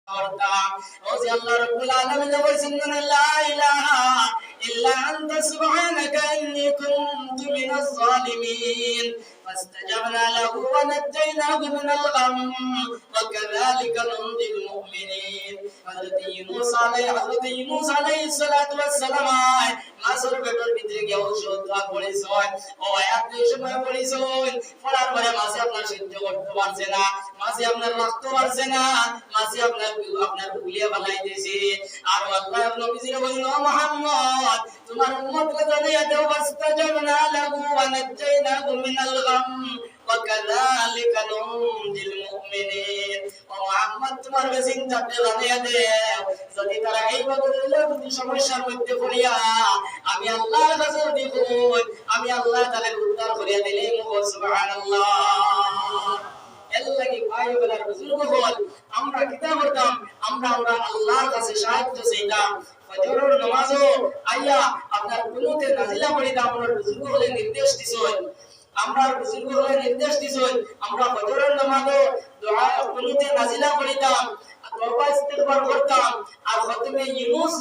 الله رب العالمين لا إله إلا أنت سبحانك إني كنت من الظالمين فاستجبنا له ونجيناه من الغم وكذلك ننجي المؤمنين حضرت يونس عليه الصلاة والسلام মাছের পেটের ভিতরে গিয়ে ঔষধ পড়েছেন ও আয়াত সময় পড়েছেন পড়ার পরে মাছে আপনার সহ্য করতে পারছে না মাছে আপনার রাখতে পারছে না মাছে আপনার গুলিয়ে বালাই দিয়েছে আর আল্লাহ নবীজির বলল মুহাম্মদ তোমার উম্মতকে জানিয়ে দাও ফাস্তাজাবনা লাহু ওয়া নাজাইনাহু মিনাল গাম ওয়া কাযালিকা নুনজিল মুমিনিন ও মুহাম্মদ তোমার চিন্তাকে জানিয়ে দাও যদি তারা এইভাবে যদি সমস্যার মধ্যে পড়িয়া আমি আল্লাহর কাছে দিব আমি আল্লাহ তাআলা উদ্ধার করিয়া দিলেন সুবহানাল্লাহ এল্লাহি ভাই বলার বুজুর্গ হল আমরা কিতাব পড়তাম আমরা আল্লাহর কাছে সাহায্য চাইতাম ফজরের নামাজও আইয়া আপনার কুনুতে নাজিলা পড়িতাম আমরা বুজুর্গ হলে নির্দেশ দিছেন আমরা ফজরের নামাজও দোয়া কুনুতে নাজিলা পড়িতাম তওবা ইস্তিগফার করতাম আর খতমে ইউনূস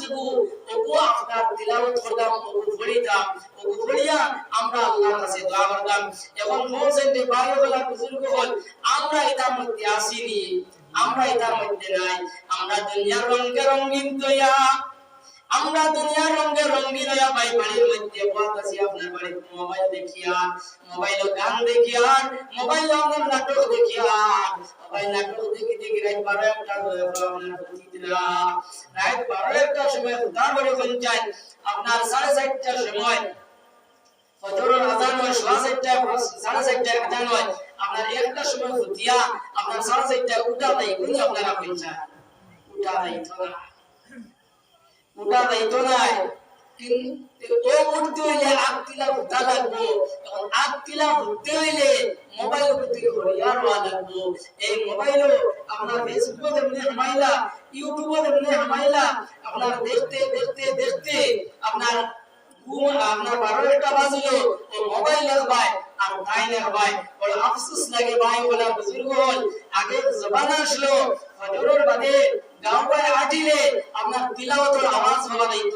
ওগো আপনার তিলাওয়াত করতাম ওগো পড়িতাম ওগো পড়িয়া আমরা আল্লাহর কাছে দোয়া করতাম এখন বলছেন যে ভাইওয়ালা বুজুর্গ হল আমরা এটার মধ্যে আসিনি আমরা এটার মধ্যে নাই আমরা দুনিয়ার রঙে রঙিন তৈয়া আমরা দুনিয়ার রঙে রঙিন হইয়া ভাই বাড়ির মধ্যে বসে আপনার বাড়িতে মোবাইল দেখিয়া মোবাইল গান দেখিয়া মোবাইল আমরা নাটক দেখিয়া ভাই নাটক দেখি রাত 12টা আপনার প্রতিদিনা রাত 12টার সময় তারপরে কোন চাই আপনার 4:30টার সময় ফজরের আযান হয় 4:30 আযান হয় আপনার একটা সময় ফুটিয়া আপনার 4:30 উঠা দেয় কোন আপনারা কোন চাই উঠা দায়িত্ব নাই কিন্তু ও উঠতে হইলে আত্মীলা উঠা লাগবো তখন আত্মীলা উঠতে হইলে মোবাইল উঠতে হইয়ার লাগবো এই মোবাইলও আপনার ফেসবুক এমনি হামাইলা ইউটিউব এমনি হামাইলা আপনার দেখতে আপনার আপনার 12টা বাজলো ও মোবাইল ভাই আর টাইমের ভাই বড় আফসোস লাগে ভাই বলা বুজুর্গ হল আগে জবানা আসলো ফজরের বাদে গাওয়ায় আটিলে আপনার তিলাওয়াতের আওয়াজ হওয়া দিত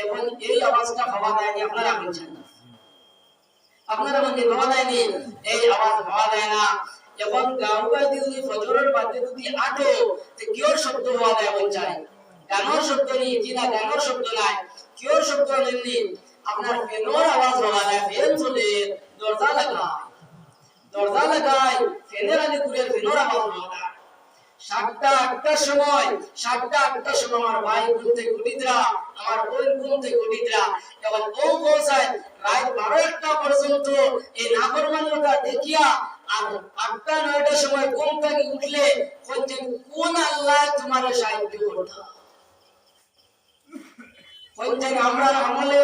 এখন এই আওয়াজটা হওয়া দেয়নি আপনারা বলছেন আপনারা মনে হওয়া দেয়নি এই আওয়াজ হওয়া দেয় না এখন গাওয়ায় যদি ফজরের বাদে যদি আটো তো কিওর শব্দ হওয়া দেয় বলছেন গানোর শব্দ নেই জিনা গানোর শব্দ নাই কিওর শব্দ নেই আপনার ফেনোর আওয়াজ হওয়া দেয় ফেন চলে দরজা লাগায় ফেনের আগে ঘুরে ফেনোর আওয়াজ হওয়া দেয় 7টা-8টার সময় আমার ভাই ঘুম থেকে উঠিতরা আমার বোন ঘুম থেকে উঠিতরা এবং ও পৌঁছায় রাত 12টা পর্যন্ত এই নাফরমানিটা দেখিয়া আর 8টা-9টার সময় ঘুম থেকে উঠলে কোন আল্লাহ তোমার সাহায্য করতে আমরা আমলে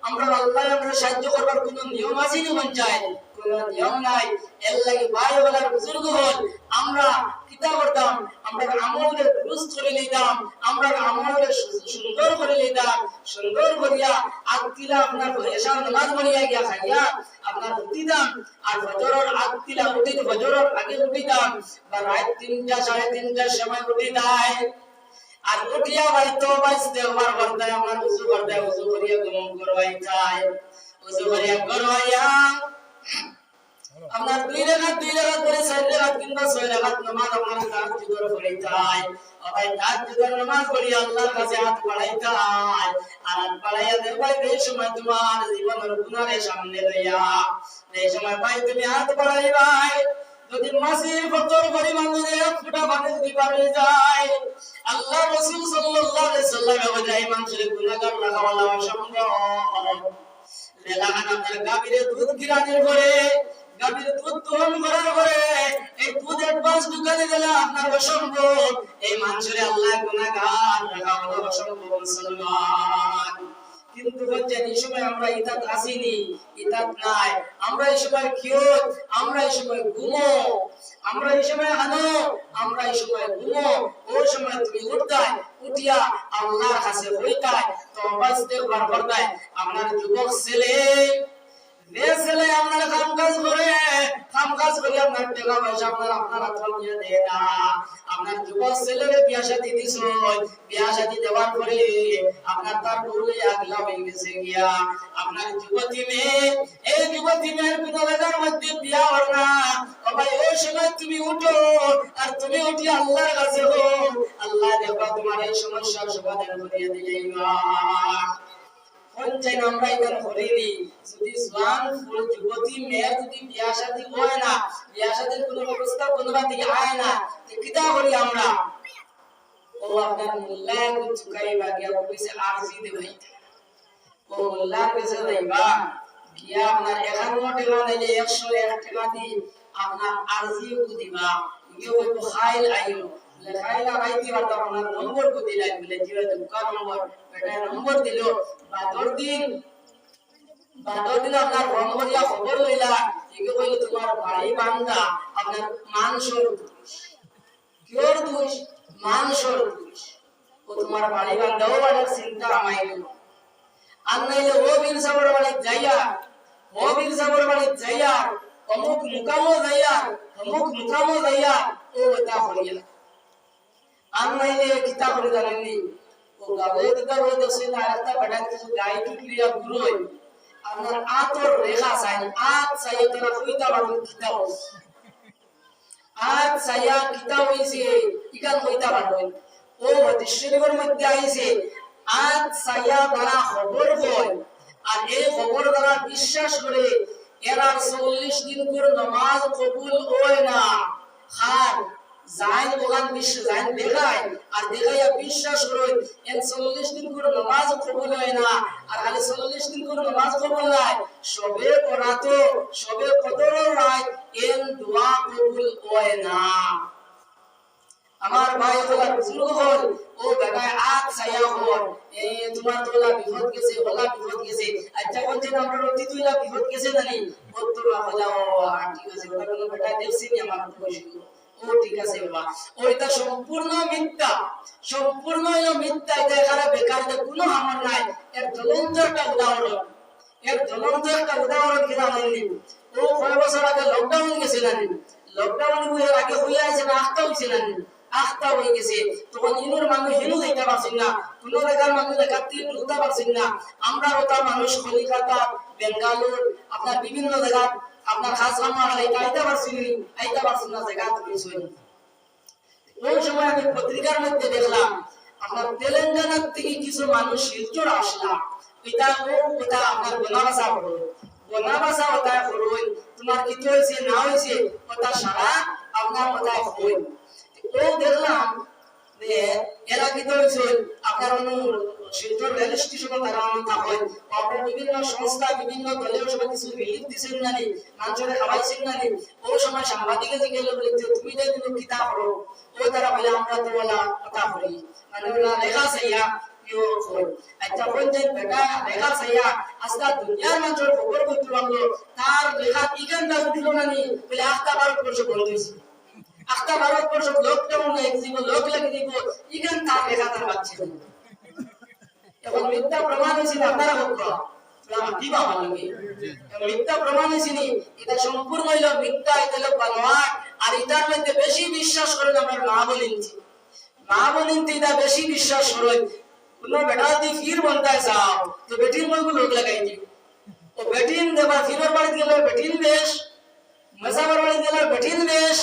আমরা আল্লাহ আমরা সাহায্য করবার কোনো নিয়ম আছে না মন চায় কোনো নিয়ম নাই এর লাগি ভাই বলার বুজুর্গ হল আমরা কিতা করতাম আমরা আমলে দুরুস্ত করে নিতাম আমরা আমলে সুন্দর করে নিতাম সুন্দর করিয়া আত্তিলা আপনার এশার নামাজ পড়িয়া গিয়া খাইয়া আপনার উঠিতাম আর ফজরের আত্তিলা উঠিতে ফজরের আগে উঠিতাম বা রাত 3টা 3:30টার সময় উঠিতাই আর উঠিয়া ভাই তো বাঁচতে আমার বর্তায় আমার উজু করিয়া গমন করবাই চাই উজু করিয়া করবাইয়া আপনার 2 রাকাত করে 4 রাকাত কিংবা 6 রাকাত নামাজ আপনার তাহাজ্জুদের পড়াই চাই ভাই তাহাজ্জুদের নামাজ পড়ি আল্লাহর কাছে হাত বাড়াই চাই আর হাত বাড়াইয়া দেখবাই এই সময় তোমার জীবনের গুনাহের সামনে লইয়া এই সময় ভাই তুমি হাত বাড়াই ভাই যদি মাসির ফতর পরিমাণ যদি এক ফোঁটা পানি যদি পারে যায় আল্লাহ রাসূল সাল্লাল্লাহু আলাইহি ওয়াসাল্লাম বলেন মানুষের গুনাহগার লাগাওয়ালা অসম্ভব লেলাহানা তার গাভীরে দুধ গিরানোর পরে গাভীর দুধ দহন করার পরে এই দুধ অ্যাডভান্স দোকানে গেলে আপনার অসম্ভব এই মানুষের আল্লাহ গুনাহগার লাগাওয়ালা অসম্ভব মুসলমান কিন্তু বলছেন এই সময় আমরা ইতাত আসিনি ইতাত নাই আমরা এই সময় কিয়ত আমরা এই সময় ঘুমো আমরা এই সময় হানো আমরা এই সময় ঘুমো ওই সময় তুমি উঠিয়া আল্লাহর কাছে হইতাই তওবা ইস্তিগফার করতাই আপনার যুবক ছেলে ছেলে আপনার কাজ করে আপনার টাকা পয়সা আপনার হাতে নিয়ে দেয় না। আপনার যুবক ছেলের বিয়া শাদী দিছ, বিয়া শাদী দেওয়ার পরে আপনার তার বউলে আগলা হয়ে গেছে গিয়া। আপনার যুবতী মেয়ে, এই যুবতী মেয়ের কোন জায়গার মধ্যে বিয়া হল না। ও ভাই ওই সময় তুমি উঠো, আর তুমি উঠি আল্লাহর কাছে হো, আল্লাহ দেখবা তোমার এই সমস্যার সমাধান করিয়ে দিবেন। পঞ্চায়েত আমরা এখানে করিনি। যদি জওয়ান ফুল যুবতী মেয়ের যদি বিয়া শাদী হয় না, বিয়া শাদীর কোনো প্রস্তাব কোনোবার দিকে আয় না, কিতা করি আমরা? ও আপনার মোল্লায় চুকাইবা গিয়া কইছে আরজি দেবাই। ও মোল্লার কাছে যাইবা গিয়া আপনার 51 টাকা দিলে 101 টাকা দি আপনার আরজি দিবা। ইয়ে ওই খাইল আইলো লেখাইলা রাইতি বাটা আপনার নম্বর কো দিলাই বলে জিরা দোকান নম্বর বেটা নম্বর দিল। বাদর দিন আপনার রমবরিয়া খবর লইলা, একে কইল তোমার বাড়ি বান্দা আপনার মানসর কিওর দোষ, মানসর দোষ। ও তোমার বাড়ি বান্দাও বড় চিন্তা আমাইল। আর নাইলে ও বীর সাবর বাড়ি যাইয়া, ও বীর সাবর বাড়ি যাইয়া অমুক মুকামো যাইয়া, অমুক মুকামো যাইয়া ও ওটা হইয়া। আর নাইলে কিতা করে জানেননি, ও গাবে দিতা রই দছে না একটা বেটা কিছু গাই টুকলিয়া গুরোই আপনার আতর রেখা চাই, আত চাই তোরা কইতা পারো কিতা হইছে, আত চাইয়া কিতা হইছে ইকান কইতা পারো। ও হাদিসের মধ্যে আইছে আত চাইয়া তারা খবর কয়, আর এই খবর দ্বারা বিশ্বাস করে এরা 40 দিন করে নামাজ কবুল হয় না। খান জাইন ওখান বিশ্ব জাইন দেখায়, আর দেখাইয়া বিশ্বাস করে এন 40 দিন করে নামাজ কবুল হয় না। আর খালি 40 দিন করে নামাজ কবুল হয়, সবে করাতো সবে কদরও রায় এন দোয়া কবুল হয় না। আমার ভাই হলা বুজুর্গ হল, ও বেটায় আত ছায়া হল, এই তোমার তোলা বিপদ গেছে, ওলা বিপদ গেছে। আচ্ছা কোনদিন আমরা রতি তুইলা বিপদ গেছে জানি বত্তরা হলাও। ঠিক আছে ওটা কোনো বেটা দেখছি নি আমার তো কইছিল। ও ঠিক আছে বাবা, ওইটা সম্পূর্ণ মিথ্যা, সম্পূর্ণ মিথ্যা। এটা এখানে বেকারতে কোনো আমল নাই। এর জ্বলন্ত একটা উদাহরণ, এর জ্বলন্ত একটা উদাহরণ কি জানেননি? ও কয় বছর আগে লকডাউন গেছে জানি, লকডাউন এর আগে হইয়া আছে না আখতা হইছে জানি, আখতা হয়ে গেছে। তখন ইনুর মানুষ হিনু যাইতে পারছেন না, কোন জায়গার মানুষ দেখাতে ঢুকতে পারছেন না। আমরা ওটা মানুষ কলিকাতা, বেঙ্গালুর, আপনার বিভিন্ন জায়গা আপনার খাসরামা আইতে পারছেন না জায়গা তুলেছেন। ওই সময় আমি পত্রিকার মধ্যে দেখলাম আপনার তেলেঙ্গানার থেকে কিছু মানুষ শিলচর আসলাম। ওটা আপনার বনাবাসা হলো, বনাবাসা ওটা হলো তোমার কি হয়েছে না হয়েছে ওটা সারা আপনার ওটা হই। ও দেখলাম যে এরা কি হয়েছে আপনার শিলচর রেল স্টেশনে তারা আনন্দ হয়, আপনার বিভিন্ন সংস্থা বিভিন্ন দলীয় সবাই কিছু রিলিফ দিচ্ছেন না নি, মানুষের খাওয়াইছেন না নি। ওই সময় সাংবাদিকে যে গেল বলে তুমি যে কিন্তু কিতা করো, ও তারা বলে আমরা তো বলা কথা করি, মানে ওরা লেখা চাইয়া কেউ কই। আচ্ছা পঞ্চায়েত বেটা লেখা চাইয়া আজকাল দুনিয়ার মানুষের খবর করতে পারলো, তার লেখা ইখানটা উঠিল না নি বলে আখতা ভারতবর্ষ বন্ধ হয়েছে, আখতা ভারতবর্ষ লকডাউন লাগিয়ে দিব, লোক লাগিয়ে দিব, ইখান তার লেখা তার বাচ্চা এখন মিথ্যা প্রমাণ হয়েছে আপনারা হোক কি বাবা লাগে মিথ্যা প্রমাণ হয়েছে এটা সম্পূর্ণ হইল মিথ্যা, এটা হলো বানোয়াট। আর এটার মধ্যে বেশি বিশ্বাস করেন আমরা মা বলিনছি, মা বলিনতে এটা বেশি বিশ্বাস করেন। কোন বেটা দি ফির বলতায় যাও তো বেটির মধ্যে লোক লাগাই দিও, ও বেটিন দেবা ফিরের বাড়িতে গেলে বেটিন বেশ, মেসাবার বাড়িতে গেলে বেটিন বেশ,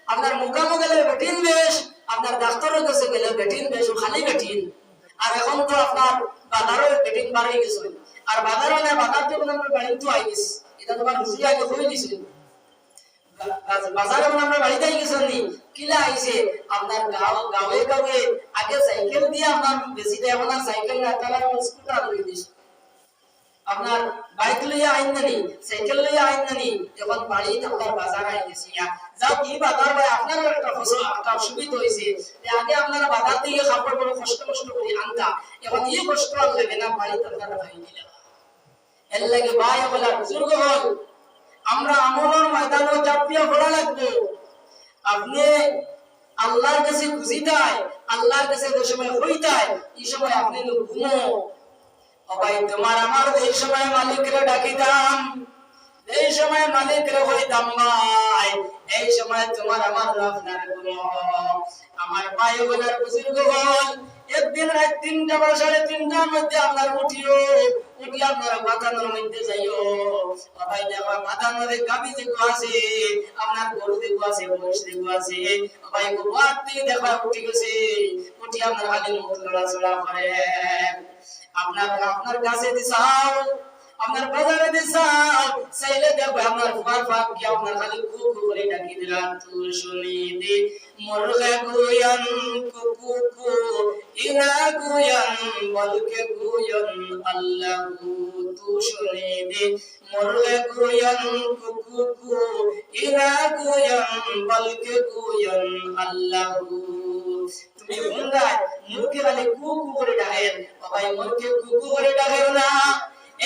আপনার মুকামো গেলে বেটিন বেশ, আপনার ডাক্তারের কাছে গেলে বেটিন বেশ, ও খালি বেটিন। আর এখন তো আপনার বাজারও বেটিং বাড়াই গেছে, আর বাজারও না বাজার তো আমরা বাড়ি তো আই গেছে, এটা তোমার হুজুরি আগে হয়ে দিছিল। বাজারে আমরা বাড়িতে আই গেছে নি কিলা আইছে আপনার গাঁৱে গাঁৱে আগে সাইকেল দিয়ে আপনার বেশি দেয় না, সাইকেল না তারা স্কুটার লই দিছে, আপনার বাইক লইয়া আইন নানি, সাইকেল লইয়া আইন নানি, এখন বাড়ি আপনার বাজার আই গেছে। যাও কি বাজার ভাই আপনারও একটা একটা সুবিধা হয়েছে যে আগে আপনারা বাজার থেকে খাবার বড় কষ্ট করে আনতা, এখন এই কষ্ট আর লাগে না, বাড়িতে আপনারা খাই দিলেন। এর লাগে ভাই বলা বুজুর্গ হল আমরা আমলের ময়দানে চাপিয়ে পড়া লাগবে। আপনি আল্লাহর কাছে খুশি তাই, আল্লাহর কাছে যে সময় হইতাই এই সময় আপনি ঘুমো ভাই, তোমার আমার এই সময় মালিকরে ডাকিতাম এই সময় মালিক রে হইতাম ভাই, এই সময় তোমার আমার আপনার আমার ভাই বলার বুজুর্গ হল একদিন রাত 3টা বা 3:30টার মধ্যে আপনার উঠিও, উঠি আপনার বাতানোর মধ্যে যাইও। ভাই দেখো বাতানোর গাবি দেখো আছে, আপনার গরু দেখো আছে, মহিষ দেখো আছে। ভাই গোয়াতে দেখো উঠি গেছে, উঠি আপনার হাতে মুখ লড়াচড়া করে। আপনার কাছে দিছাও, আপনার বাজারে দিছাও, চাইলে দেখো আপনার ফার ফাক কি আপনার খালি কুকু করে ডাকি দিলাম। তু শুনি দে মুরগা গুয়ান কুকু কু ইনা গুয়ান বলকে গুয়ান আল্লাহু। তু শুনি দে মুরগা গুয়ান কুকু কু ইনা গুয়ান বলকে গুয়ান আল্লাহু। তুমি বললাই মুরগি খালি কুকু করে ডাকেন, ভাই মুরগি কুকু করে ডাকেন না,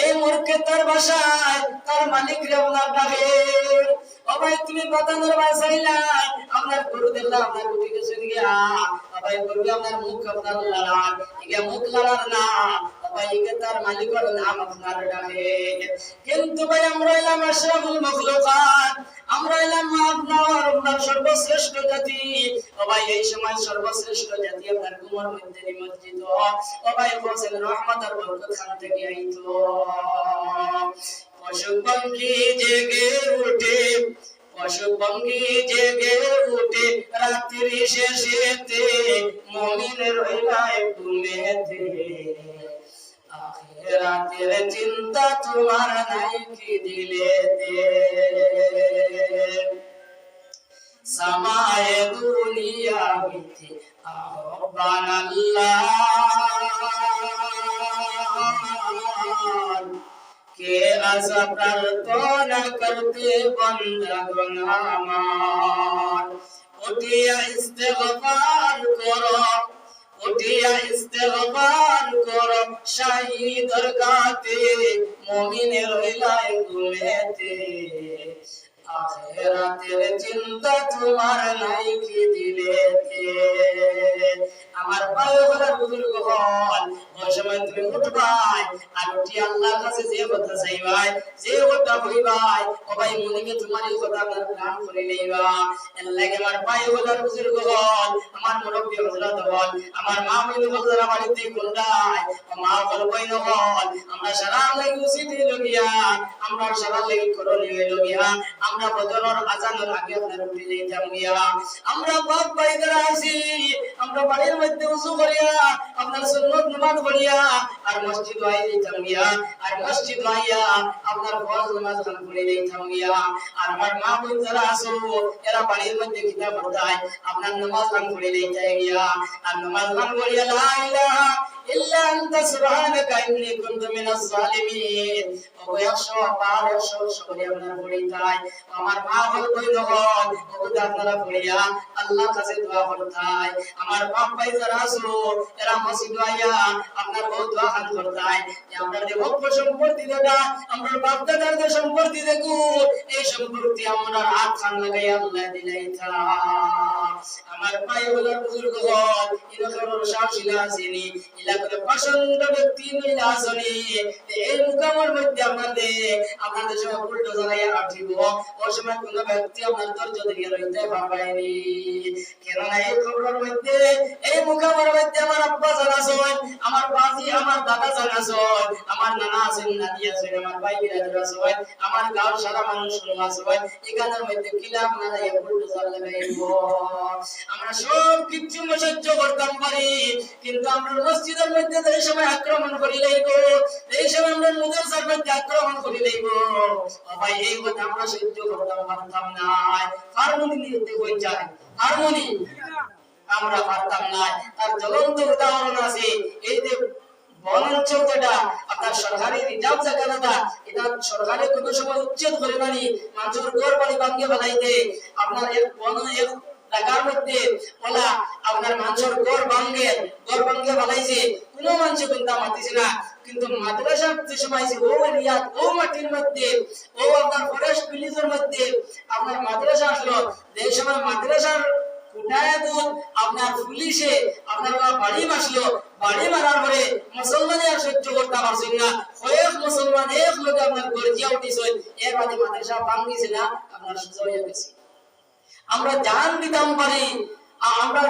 এই মূর্খে তার বাসায় তার মালিক রে ওনার ডাকে। ও ভাই তুমি বাতানোর বাসাইলা আপনার গরু দেখলা আপনার উঠে গেছে গিয়া, ভাই গরু আপনার মুখ আপনার লালান ইগে মুখ লালান না, ভাই ইগে তার মালিকের নাম আপনার ডাকে। কিন্তু ভাই আমরা এলাম আশরাফুল মাখলুকাত, আমরা এলাম আপনার সর্বশ্রেষ্ঠ জাতি। ও ভাই এই সময় সর্বশ্রেষ্ঠ জাতি আপনার ঘুমের মধ্যে নিমজ্জিত। ও ভাই বলেন রহমতের বরকত খান থেকে আইতো। পশু পঙ্খী জেগে উঠে, পশু পঙ্খী জেগে উঠে রাত্রি শেষেতে মুমিন রইলায় ঘুমেতে। আখিরাতের চিন্তা তোমার নাই কি দিলেতে, সামায়ে দুনিয়া হইতে আহ্বান আল্লাহ কে আশা প্রার্থনা করতে বন্দাগণ আমার। উঠিয়া ইস্তেগফার করো, উঠিয়া ইস্তেগফার করো শাহী দরগাতে মুমিনের রইলায় ঘুমেতে। আখিরাতের চিন্তা তোমার নাই কি দিলেতে। আমার পায়ওয়ালা বুজুর্গ হল ওই সময় তুমি উঠবাই আর উঠি আল্লাহর কাছে যে কথা চাইবাই, যে কথা কইবাই, ও ভাই মনিকে তোমার এই কথা আপনার প্রাণ করে লইবা। এর লাগে আমার পায়ওয়ালা বুজুর্গ হল, আমার মুরব্বি হযরত হল, আমার মা বইন হল বাড়িতে কোনটাই ও মা বল বইন হল, আমরা সারা লাগি উচিত লগিয়া, আমরা সারা লাগি করণীয় লগিয়া, আমরা বদরের আজানের আগে আপনার উঠে যাইতাম গিয়া। আমরা বাপ ভাইদের আছি, আমরা বাড়ির মধ্যে ওযু করিয়া আপনার সুন্নাত নামাজ পড়িয়া আর মসজিদ আই যাইতাম গিয়া, আর মসজিদ আইয়া আপনার ফরজ নামাজ খান পড়ে যাইতাম গিয়া। আর আমার মা বোন যারা আছো এরা বাড়ির মধ্যে কিতাব পড়ায় আপনার নামাজ খান পড়ে যাইতাম গিয়া। আর নামাজ খান পড়িয়া লা ইলাহা ইল্লা আনতা সুবহানাকা ইন্নী কুনতু মিনাজ জালিমিন ও 100 বার 100 করে আপনার পড়িতাই। আমার মা হল কইল হল ওগুলো আপনারা পড়িয়া আল্লাহর কাছে দোয়া করতাই। আমার বাপ ভাই যারা আছো এরা মসজিদে আইয়া আপনার বহুত দোয়া খান করতাই যে আমরা যে ভোগ সম্পত্তি দেটা আমরা বাপ দাদার যে সম্পত্তি দেখু এই সম্পত্তি আমরা হাত খান লাগাই আল্লাহ দিলাইতা। আমার ভাই হল বুজুর্গ হল ইনকরর শাসিলা আসেনি ইলাকার পছন্দ ব্যক্তি নইলা আসনি এই মুকামের মধ্যে আপনাদের সময় উল্টো জানাইয়া আঠিব ওই সময় কোন ব্যক্তি আপনার ধৈর্য ধরে রইতে পারবেনি। কেননা এই খবরের মধ্যে এই মুকামের মধ্যে আমার আব্বা জানা আছেন, আমার বাজি আমার দাদা জানা আছেন, আমার নানা আছেন, নানি আছেন, আমার ভাই বিরাদর আছেন, আমার গাঁওর সারা মানুষ শুনো আছেন। এখানের মধ্যে কিলা আপনারা এই উল্টো জাল লাগাইব। আমরা সব কিছু সহ্য করতাম পারি, কিন্তু আমরা মসজিদের মধ্যে এই সময় আক্রমণ করি লাইব, এই সময় আমরা মাদ্রাসার মধ্যে আক্রমণ করি লাইব। ভাই এই কথা আমরা সহ্য করতাম পারতাম না। হারমোনি নিতে কই যায়, হারমোনি আমরা পারতাম না। তার জ্বলন্ত উদাহরণ আছে এই যে বনাঞ্চল যেটা আপনার সরকারি রিজার্ভ জায়গাটা, এটা সরকারে কোনো সময় উচ্ছেদ করে বানি মানুষের ঘর বাড়ি ভাঙিয়ে ফেলাইতে আপনার এক বন এক ঢাকার মধ্যে ওলা আপনার মানুষের ঘর ভাঙিয়ে ফেলাইছে, কোনো মানুষ কিন্তু মাতিছে না। কিন্তু মাদ্রাসা যে সময় ও এরিয়া ও মাটির মধ্যে ও আপনার ফরেস্ট ভিলেজের মধ্যে আপনার মাদ্রাসা আসলো, যে সময় মাদ্রাসার উঠায় দুধ আপনার পুলিশে আপনার বাড়ি মাসলো, বাড়ি মারার পরে মুসলমানে আর সহ্য করতে পারছেন না, কয়েক মুসলমান এক লোক আপনার গর্জিয়া উঠিছেন, এর বাদে মাদ্রাসা ভাঙিছে না আপনার সুযোগ হয়ে গেছে। আমরা জান দিতাম পারি, আমরা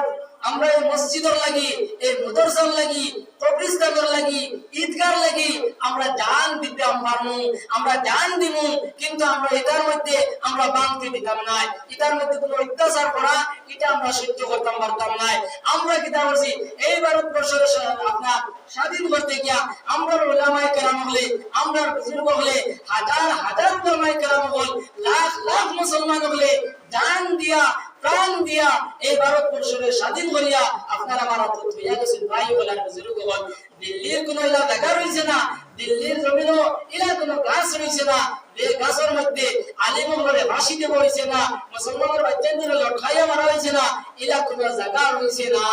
আমরা এই মসজিদের লাগি, এই মাদ্রাসার লাগি, কবরস্থানের লাগি, ঈদগার লাগি আমরা জান দিতাম পারমু, আমরা জান দিমু, কিন্তু আমরা এটার মধ্যে আমরা ভাঙতে দিতাম না, এটার মধ্যে কোনো অত্যাচার করা এটা আমরা সহ্য করতাম পারতাম না। আমরা কিতা করছি, এই ভারতবর্ষের আপনার স্বাধীন করতে গিয়া আমরা উলামায়ে কেরাম হলে, আমরা বুজুর্গ হলে, হাজার হাজার উলামায়ে কেরাম হল, লাখ লাখ মুসলমান হলে জান দিয়া প্রাণ দিয়া এই ভারতবর্ষের স্বাধীন করিয়া আপনারা আমার হাতে হইয়া গেছেন। ভাই বলার বুজুর্গ হল, দিল্লির কোন ইলা দেখা রইছে না, দিল্লির জমিনও ইলা কোন গাছ রইছে না, এই গাছের মধ্যে আলিম বলে ফাঁসি দেব হইছে না, মুসলমানের বাচ্চাদের লটকাইয়া মারা হইছে না, ইলা কোন জায়গা রইছে না।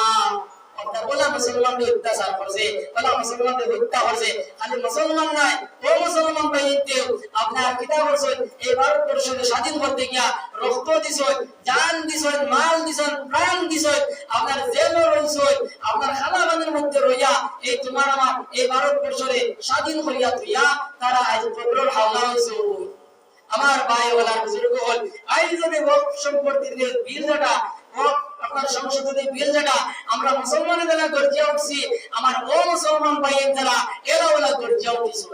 আপনার বলা মুসলমানদের অত্যাচার করছে, বলা মুসলমানদের হত্যা করছে, খালি মুসলমান নাই ও মুসলমান ভাইদের আপনার কিতা করছেন, এই ভারতবর্ষকে স্বাধীন করতে গিয়া রক্ত দিছেন, জান দিছেন, মাল দিছেন, প্রাণ দিছেন, আপনার জেল রইছেন, আপনার খালাবানের মধ্যে রইয়া এই তোমার আমার এই ভারতবর্ষরে স্বাধীন করিয়া তুইয়া তারা আজ কবরের হাওলা হইছে। আমার ভাই ওলার বুজুর্গ হল, আই যদি ওয়াকফ সম্পত্তির বিল যেটা আপনার সংসদে বিল যেটা আমরা মুসলমানের দ্বারা গর্জিয়া উঠছি, আমার ও মুসলমান ভাইয়ের দ্বারা এরা ওলা গর্জিয়া উঠিছে,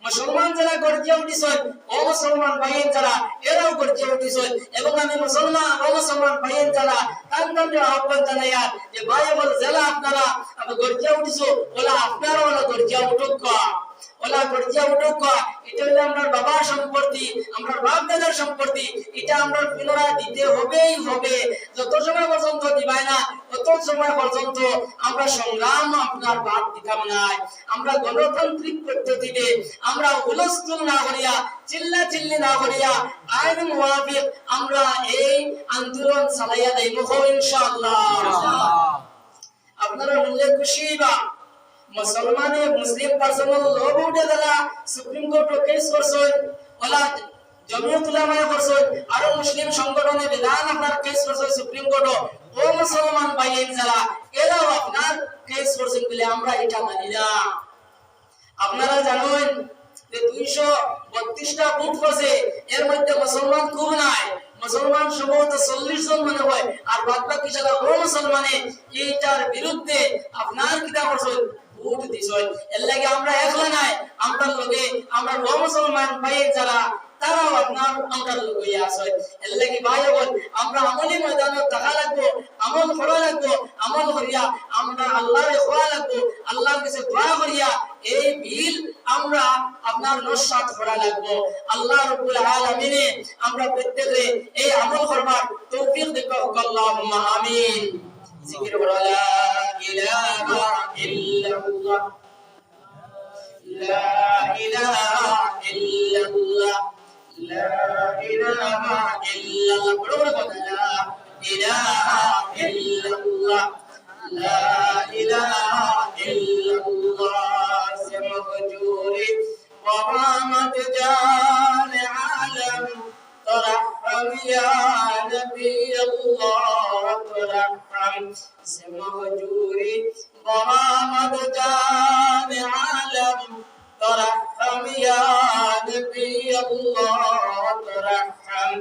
মুসলমান যারা গর্জিয়া উঠিছেন ও মুসলমান ভাইয়ের যারা এরাও গর্জিয়া উঠিছেন। এবং আমি মুসলমান ও মুসলমান ভাইয়ের যারা তাদের আহ্বান জানাই যে ভাই বল জেলা আপনারা গর্জিয়া উঠিছো, ওলা আপনারা ওলা গর্জিয়া উঠুক, ওলা গর্জিয়া উঠুক। এটা হলো আমরা বাবার সম্পত্তি, আমরা বাপ দাদার সম্পত্তি, এটা আমরা পুনরায় দিতে হবেই হবে। যত সময় পর্যন্ত দিবাই না তত সময় পর্যন্ত আমরা সংগ্রাম আপনার বাদ দিতাম না। আমরা গণতান্ত্রিক পদ্ধতিতে আমরা হুলস্থুল না করিয়া, চিল্লা চিল্লি না করিয়া আইন মুআফিক আমরা এই আন্দোলন চালাইয়া দেব ইনশাআল্লাহ। আপনারা উল্লেখ খুশি বা মুসলমানে মুসলিম পার্সোনাল ল উঠে দিলা, সুপ্রিম কোর্ট কেস করছেন, ওলা জমিয়ত উলামায়ে করছেন, আরো মুসলিম সংগঠনে বিধান আপনার কেস করছেন সুপ্রিম কোর্ট। ও মুসলমান ভাইয়ের যারা এরাও আপনার কেস করছেন বলে আমরা এটা মানি না। আপনারা জানেন যে 232টা ভোট করছে, এর মধ্যে মুসলমান খুব নাই, মুসলমান সম্ভবত 40 জন মনে হয়, আর বাদ বাকি যারা ও মুসলমানে এইটার বিরুদ্ধে আপনার কিতা করছেন ভোট দিছেন। এর লাগে আমরা একলা নাই, আমরা লগে আমরা ও মুসলমান ভাই যারা তারাও আপনার আমরা লগে আছে। এর লাগে ভাই বোন আমরা আমলি ময়দানে থাকা লাগবো, আমল করা লাগবো, আমল করিয়া আমরা আল্লাহরে খোয়া লাগবো, আল্লাহর কাছে দোয়া করিয়া এই বিল আমরা আপনার নস্বাত করা লাগবো। আল্লাহ রাব্বুল আলামিন আমরা প্রত্যেকরে এই আমল করবার তৌফিক দিক আল্লাহুম্মা আমিন। জিকির করা লা ইলাহা ইল্লাল্লাহ, লা ইলাহা ইল্লাল্লাহ, লা ইলাহা ইল্লাল্লাহ, বড় বড় কথা, লা ইলাহা ইল্লাল্লাহ, লা ইলাহা ইল্লাল্লাহ। সে মহজুরি وقامت جان عالم ترحم يا نبي الله ترحم سمهجوري وقامت جان عالم ترحم يا نبي الله ترحم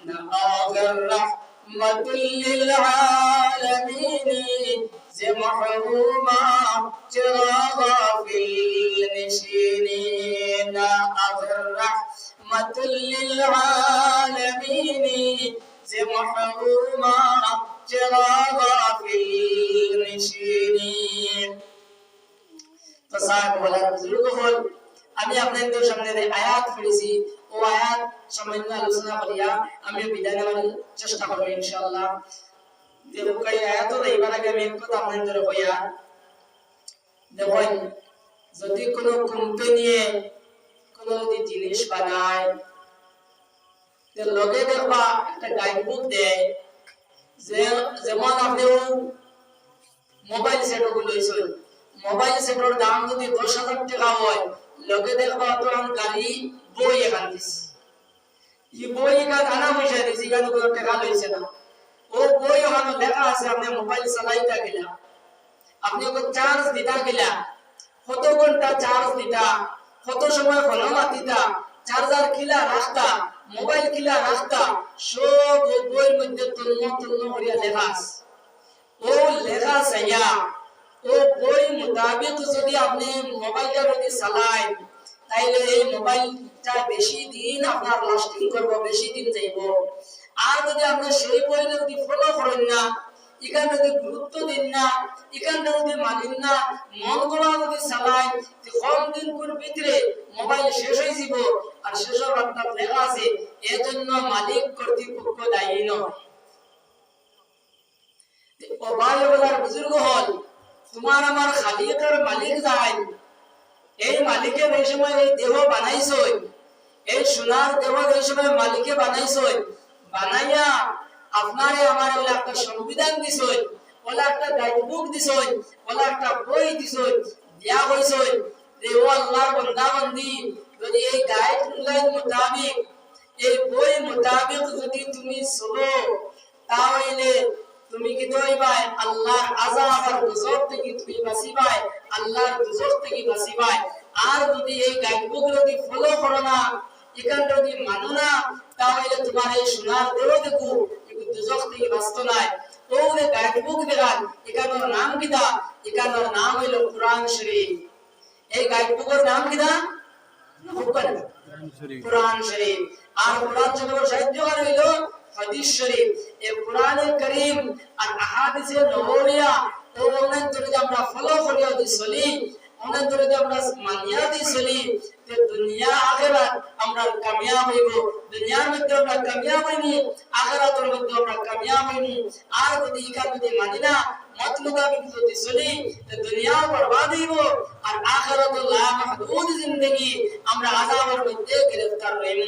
نآخر رحمة للعالمين محروما چراغا في النشينين أغر رحمة للعالمين محروما چراغا في النشينين। فصاحب বলার বুজুর্গ হল, আমি আপনাদের সামনে আয়াত পড়েছি, ও আয়াত সামান্য আলোচনা করিয়া আমি বিদায় নেওয়ার চেষ্টা করব ইনশাআল্লাহ। দেখুন আয়াত এইবার আগে আমি একটু আপনাদের হইয়া দেখুন, যদি কোনো কোম্পানি কোনো জিনিস বানায় তে লগে দেখবা একটা গাইডবুক দেয়, যেমন আপনি মোবাইল সেট লইছেন, মোবাইল সেটের দাম যদি 10,000 টাকা হয়, লগে দেখবা তখন গাড়ি বই এখান দিছে, এই বই এখান আনা পয়সা দিছে, এখানে কোনো টাকা লইছে না। ও বই ওখানে লেখা আছে আপনি মোবাইল চালাইতা গেলা, আপনি ওকে চার্জ দিতা গেলা, কত ঘন্টা চার্জ দিতা, কত সময় ফলো মাতিতা, চার্জার কিলা রাখতা, মোবাইল কিলা রাখতা, সব ও বইয়ের মধ্যে তন্ন করিয়া লেখা আছে। ও লেখা সাইয়া ও বই মোতাবেক যদি আপনি মোবাইলটা যদি চালায়, তাইলে এই মোবাইলটা বেশি দিন আপনার লাস্টিং করবো, বেশি দিন যাইব। আর যদি আপনি সেই বই যদি ফলো করেন না, এখানে যদি গুরুত্ব দিন না, এখানে যদি মানেন না, মন করা যদি চালায়, কম দিন করে ভিতরে মোবাইল শেষ হয়ে যাব। আর শেষ হওয়ার আপনার লেখা আছে এজন্য মালিক কর্তৃপক্ষ দায়ী নয়। ও ভাই বলার বুজুর্গ হল, তোমার আমার খালিকের মালিক যায়, এই মালিকের এই সময় এই দেহ বানাইছই, এই সোনার দেহ এই সময় মালিকে বানাইছই, বানাইয়া আপনারে আমার ওলা একটা সংবিধান দিছই, ওলা একটা গাইডবুক দিছই, ওলা একটা বই দিছই, দেয়া হইছই যে ও আল্লাহর বান্দা বান্দি যদি এই গাইডলাইন মোতাবেক, এই বই মোতাবেক যদি তুমি চলো, তাহলে তুমি কি দইবাই আল্লাহর আযাব আর গজব থেকে তুমি বাঁচিবাই, আল্লাহর গজব থেকে বাঁচিবাই। আর যদি এই গাইডবুক যদি ফলো করো না, এখান যদি মানো না, তাহলে তোমার এই সোনার দেহ দেখো এই গজব থেকে বাঁচতো নাই। ওরে গাইডবুক দেখান, এখানের নাম কিতা? এখানের নাম হলো কোরআন শরীফ। এই গাইডবুকের নাম কিতা? কোরআন শরীফ। আর কোরআন শরীফের সাহিত্যকার হইলো হাদিস শরীফ। এই কোরআনে কারীম আর আহাদিসে নবওয়িয়া ও অনেক যদি আমরা ফলো করিয়া দি চলি, অনেক যদি আমরা মানিয়া দি চলি, তে দুনিয়া আখিরাত আমরা কামিয়াব হইব। দুনিয়ার মধ্যে আমরা কামিয়াব হইনি, আখিরাতের মধ্যে আমরা কামিয়াব হইনি। আর যদি ইকা যদি মানি না, মত মোতাবেক যদি চলি, তে দুনিয়াও বরবাদ হইব আর আখিরাতে লা মাহদুদ জিন্দেগি আমরা আযাবের মধ্যে গ্রেফতার হইব।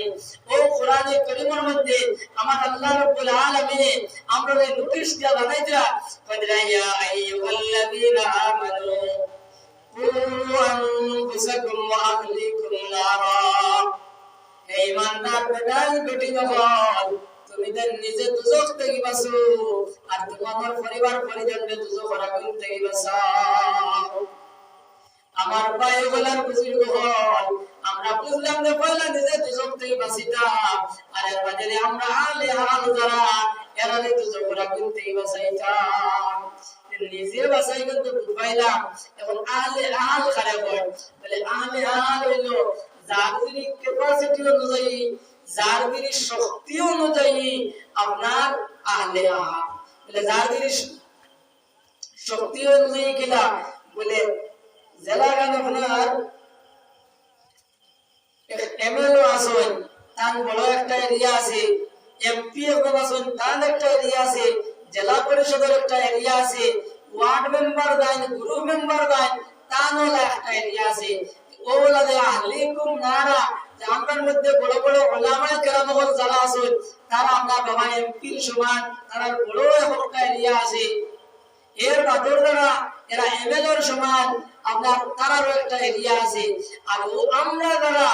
ও কোরআনে কারীমের মধ্যে আমার আল্লাহ রাব্বুল আলামিন আমরা নোটিশ দিয়া জানাইতরা, ফাদরাইয়া আইয়ুহাল্লাযীনা আমানু কু আনফুসাকুম ওয়া আহলিকুম নারা। হে ঈমানদার বেটাই বেটি যখন তুমি দেন নিজে দুজখ থেকে বাঁচো আর তোমার পরিবার পরিজনকে দুজখের আগুন থেকে বাঁচাও। আমার ভাই বলার বুজুর্গ হল, আমরা বুঝলাম যে পয়লা নিজে দুজখ থেকে বাঁচিতাম, আর এর বাজারে আমরা আলে হাল যারা এরা দুজখের আগুন থেকে বাঁচাইতাম। নিজে বাঁচাই কিন্তু বুঝাইলাম, এখন আলে হাল খারাপ হয়। বলে আলে হাল হইলো যার ক্যাপাসিটি অনুযায়ী, যার শক্তি অনুযায়ী আপনার আহলে হাল। বলে যার শক্তি অনুযায়ী কিনা, বলে জেলা গান আপনার এমএলও আসেন, তার বড় একটা এরিয়া আছে, এমপি এখন আসেন তার একটা এরিয়া আছে, জেলা পরিষদের একটা এরিয়া আছে, ওয়ার্ড মেম্বার দেন, গ্রুপ মেম্বার দেন, তারও একটা এরিয়া আছে। ওগুলা যে আহলিকুম নারা, যে আমরার মধ্যে বড় বড় ওলামায়ে কেরামগণ যারা আছেন, তারা আমরা বাবা এমপির সমান, তারা বড় একটা এরিয়া আছে। এর বাদর দ্বারা এরা এমএলএর সমান, আপনার তারারও একটা এরিয়া আছে। আর আমরা যারা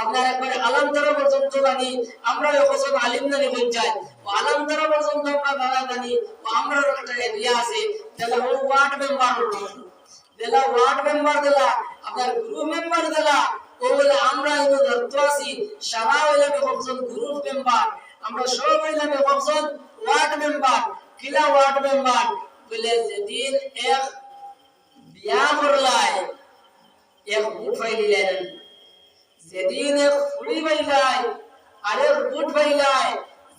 আপনার একবারে আলামতারা পর্যন্ত জানি, আমরা এখন আলিম জানি পঞ্চায়েত ও আলামতারা পর্যন্ত আমরা যারা জানি, আমরাও একটা এরিয়া আছে। যেটা ওয়ার্ড মেম্বার, জেলা ওয়ার্ড মেম্বার দিলা, আপনার গ্রুপ মেম্বার দিলা, ও বলে আমরা এনে ধরতে আছি সারা হইলাম একজন গ্রুপ মেম্বার, আমরা সব হইলাম একজন ওয়ার্ড মেম্বার। কিলা ওয়ার্ড মেম্বার? বলে যেদিন এক বিয়া করলাই এক বুট ফাইলিলেন, যেদিন এক ফুড়ি ফাইলাই আরেক বুট ফাইলাই,